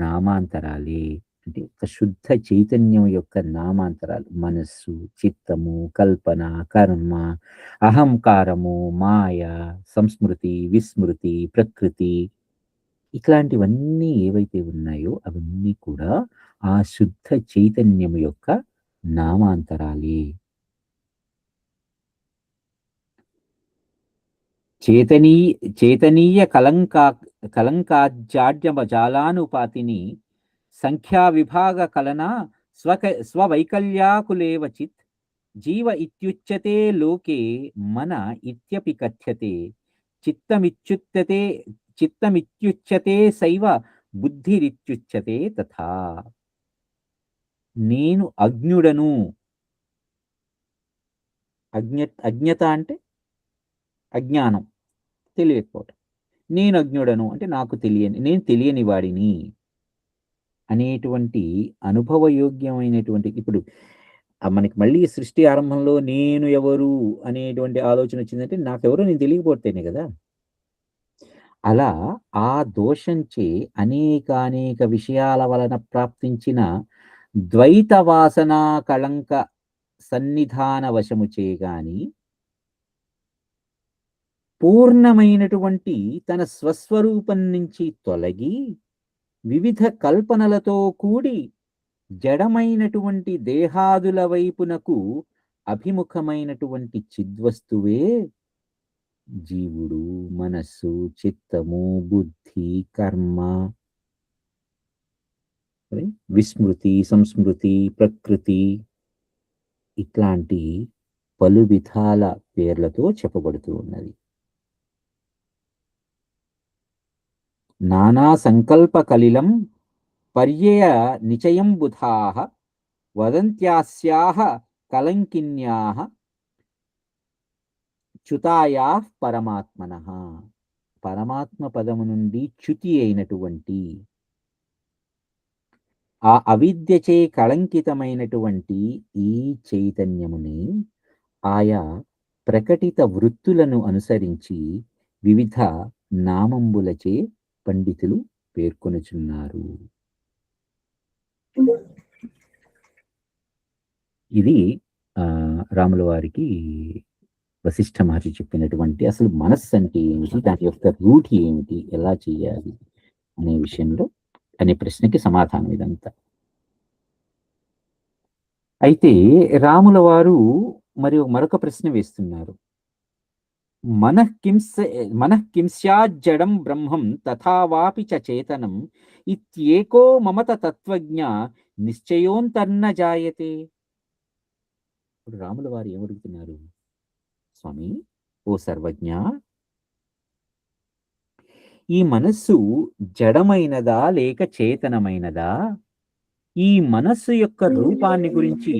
నామాంతరాలే. అంటే ఒక శుద్ధ చైతన్యం యొక్క నామాంతరాలు మనస్సు, చిత్తము, కల్పన, కర్మ, అహంకారము, మాయ, సంస్మృతి, విస్మృతి, ప్రకృతి, ఇట్లాంటివన్నీ ఏవైతే ఉన్నాయో అవన్నీ కూడా ఆ శుద్ధ చైతన్యం యొక్క నామాంతరాలే. చేతనీయ కలంకాజ్జాడ్యమజాలానుపాతిని సంఖ్యా విభాగ కలనా స్వవైకల్యాకులేవచిత్ జీవ ఇత్యుచ్యతే లోకే మన ఇత్యపి కథ్యతే చిత్తమిత్యుచ్యతే సైవ బుద్ధిరిత్యుచ్యతే తథా. నేను అజ్ఞుడను, అజ్ఞత అంటే అజ్ఞానం, తెలియకపోవటం. నేను అజ్ఞుడను అంటే నేను తెలియని వాడిని అనేటువంటి అనుభవయోగ్యమైనటువంటి. ఇప్పుడు మనకి మళ్ళీ సృష్టి ఆరంభంలో నేను ఎవరు అనేటువంటి ఆలోచన వచ్చిందంటే నాకెవరో నేను తెలియకపోతేనే కదా. అలా ఆ దోషంచే అనేక విషయాల వలన ప్రాప్తించిన ద్వైత వాసనా కళంక సన్నిధాన వశము చేయగాని పూర్ణమైనటువంటి తన స్వస్వరూపం నుంచి తొలగి వివిధ కల్పనలతో కూడి జడమైనటువంటి దేహాదుల వైపునకు అభిముఖమైనటువంటి చిద్వస్తువే జీవుడు, మనస్సు, చిత్తము, బుద్ధి, కర్మ, విస్మృతి, సంస్మృతి, ప్రకృతి, ఇట్లాంటి పలు విధాల పేర్లతో చెప్పబడుతూ ఉన్నది. నానా సంకల్ప కలిలం పర్యయ నిచయం బుధాః వదంత్యాస్యాః కలంకిన్యాః చ్యుతాయాః పరమాత్మనః. పరమాత్మ పదము నుండి చ్యుతి అయినటువంటి ఆ అవిద్యచే కళంకితమైనటువంటి ఈ చైతన్యముని ఆయా ప్రకటిత వృత్తులను అనుసరించి వివిధ నామంబులచే పండితులు పేర్కొనుచున్నారు. ఇది రాముల వారికి వశిష్ఠ మహర్షి చెప్పినటువంటి అసలు మనస్సు అంటే ఏమిటి, దాని యొక్క రూట్ ఏమిటి, ఎలా చేయాలి అనే విషయంలో అనే ప్రశ్నకి సమాధానం ఇదంతా. అయితే రాముల వారు మరొక ప్రశ్న వేస్తున్నారు. మనఃకింస్యాజ్జడం బ్రహ్మం తథావాపి చ చేతనం ఇత్యేకో మమత తత్వజ్ఞ నిశ్చయోంతర్న జాయతే. ఇప్పుడు రాముల వారు ఏమడుగుతున్నారు? స్వామి, ఓ సర్వజ్ఞ, ఈ మనస్సు జడమైనదా లేక చేతనమైనదా? ఈ మనస్సు యొక్క రూపాన్ని గురించి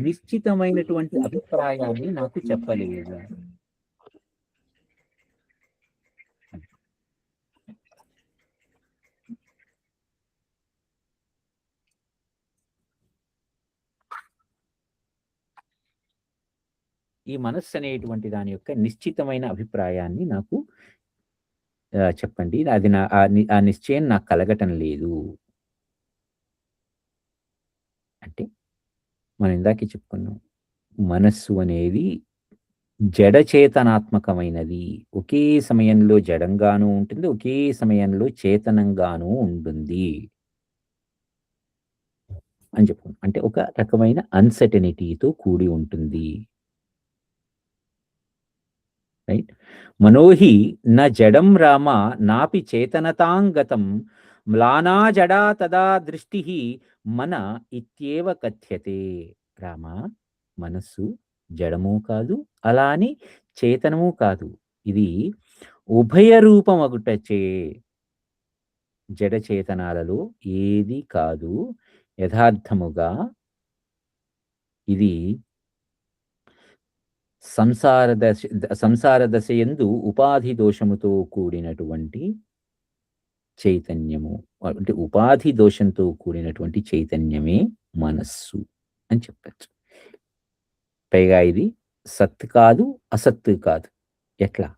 నిశ్చితమైనటువంటి అభిప్రాయాన్ని నాకు చెప్పలేదు. ఈ మనస్సు అనేటువంటి దాని యొక్క నిశ్చితమైన అభిప్రాయాన్ని నాకు చెప్పండి. అది ఆ నిశ్చయం నాకు కలగటం లేదు అంటే మనం ఇందాకే చెప్పుకున్నాం, మనస్సు అనేది జడచేతనాత్మకమైనది. ఒకే సమయంలో జడంగాను ఉంటుంది, ఒకే సమయంలో చేతనంగాను ఉంటుంది అని చెప్పుకున్నాం. అంటే ఒక రకమైన అన్సర్టనిటీతో కూడి ఉంటుంది. రైట్. మనోహి న జడం రామ నాపి చేతనతాంగతం మ్లానా జడా తదా దృష్టి మన ఇత్యేవ కథ్యతే. రామ, మనస్సు జడము కాదు, అలా అని చేతనము కాదు. ఇది ఉభయ రూపమగుటచే జడ చేతనాలలో ఏది కాదు. యథార్థముగా ఇది సంసార దశయందు ఉపాధి దోషముతో కూడినటువంటి చైతన్యము, అంటే ఉపాధి దోషంతో కూడినటువంటి చైతన్యమే మనస్సు అని చెప్పచ్చు. పైగా ఇది సత్ కాదు, అసత్ కాదు. ఎట్లా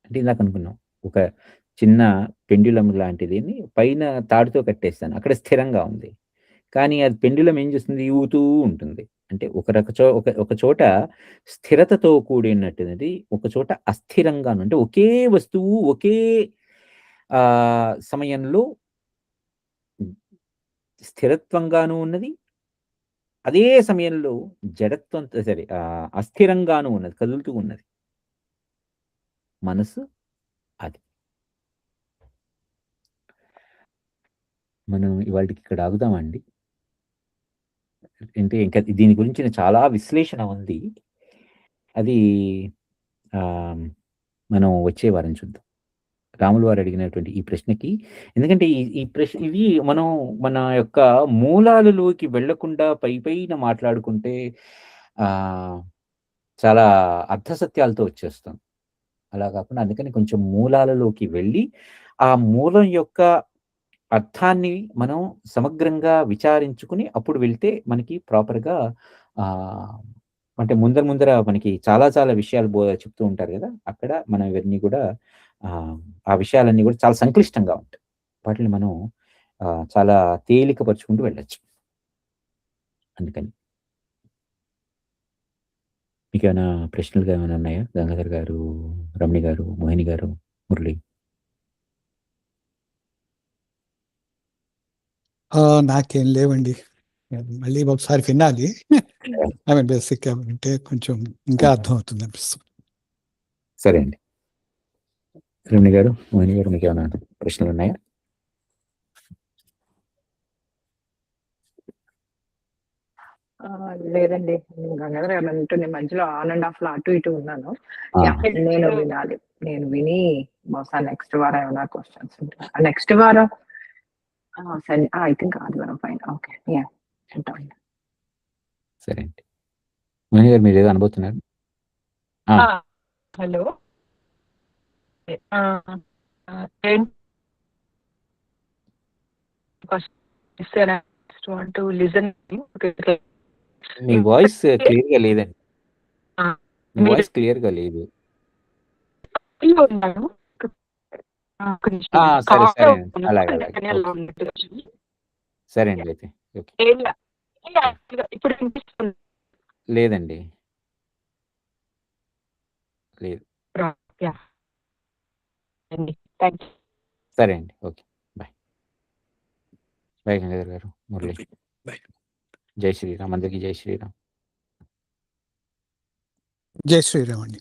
అంటే ఇందాక అనుకున్నాం, ఒక చిన్న పెండ్యులం లాంటిది పైన తాడుతో కట్టేస్తాను, అక్కడ స్థిరంగా ఉంది. కానీ అది పెండ్యులం ఏం చేస్తుంది, ఊగుతూ ఉంటుంది. అంటే ఒక చోట స్థిరతతో కూడినటువంటిది, ఒక చోట అస్థిరంగాను. అంటే ఒకే వస్తువు ఒకే సమయంలో స్థిరత్వంగాను ఉన్నది, అదే సమయంలో జడత్వం అస్థిరంగాను ఉన్నది, కదులుతూ ఉన్నది. మనసు అది. మనం ఇవాళకి ఇక్కడ ఆగుదామండి. అంటే ఇంకా దీని గురించిన చాలా విశ్లేషణ ఉంది. అది మనం వచ్చే వారం చూద్దాం. రాములు వారు అడిగినటువంటి ఈ ప్రశ్నకి, ఎందుకంటే ఈ ప్రశ్న ఇవి మనం మన యొక్క మూలాలలోకి వెళ్లకుండా పైన మాట్లాడుకుంటే చాలా అర్థసత్యాలతో వచ్చేస్తాం. అలా కాకుండా అందుకని కొంచెం మూలాలలోకి వెళ్ళి ఆ మూలం యొక్క అర్థాన్ని మనం సమగ్రంగా విచారించుకుని అప్పుడు వెళ్తే మనకి ప్రాపర్గా అంటే ముందర మనకి చాలా విషయాలు చెప్తూ ఉంటారు కదా, అక్కడ మనం ఇవన్నీ కూడా ఆ విషయాలన్నీ కూడా చాలా సంక్లిష్టంగా ఉంటాయి. వాటిని మనం చాలా తేలికపరుచుకుంటూ వెళ్ళచ్చు. అందుకని మీకు ఏమైనా ప్రశ్నలుగా ఏమైనా ఉన్నాయా? గంగాధర్ గారు, రమణి గారు, మోహిని గారు, మురళి? నాకేం లేవండి. మళ్ళీ ఒకసారి వినాలి. బేసిక్ అంటే కొంచెం ఇంకా అర్థం అవుతుంది అనిపిస్తుంది. సరే అండి. రమణి గారు, మోహిని గారు, మీకు ఏమైనా ప్రశ్నలు ఉన్నాయా? లేదండి. గంగాధర్ గారు అంటుంది మధ్యలో ఆన్ అండ్ ఆఫ్ లో అటు ఇటు ఉన్నాను. నేను వినాలి. నేను విని బహుశా నెక్స్ట్ వారం ఏమైనా క్వశ్చన్స్ ఉంటాయి. నెక్స్ట్ వారం ఐ థింక్ ఆదివారం ఫైన్. ఓకే, సరే అండి. మోహిని గారు, మీరు ఏదో అనుభూతున్నారు? హలో, మీ వాయిస్ క్లియర్ గా లేదండి. మీ వాయిస్ క్లియర్ గా లేదు. సరే అలాగే సరే అండి. అయితే ఇప్పుడు లేదండి, లేదు. సరే అండి. Okay, bye. బాయ్ గంగాధర్ గారు, మురళి. జై శ్రీరామ్. అందరికీ జై శ్రీరామ్. జై శ్రీరామ్ అండి.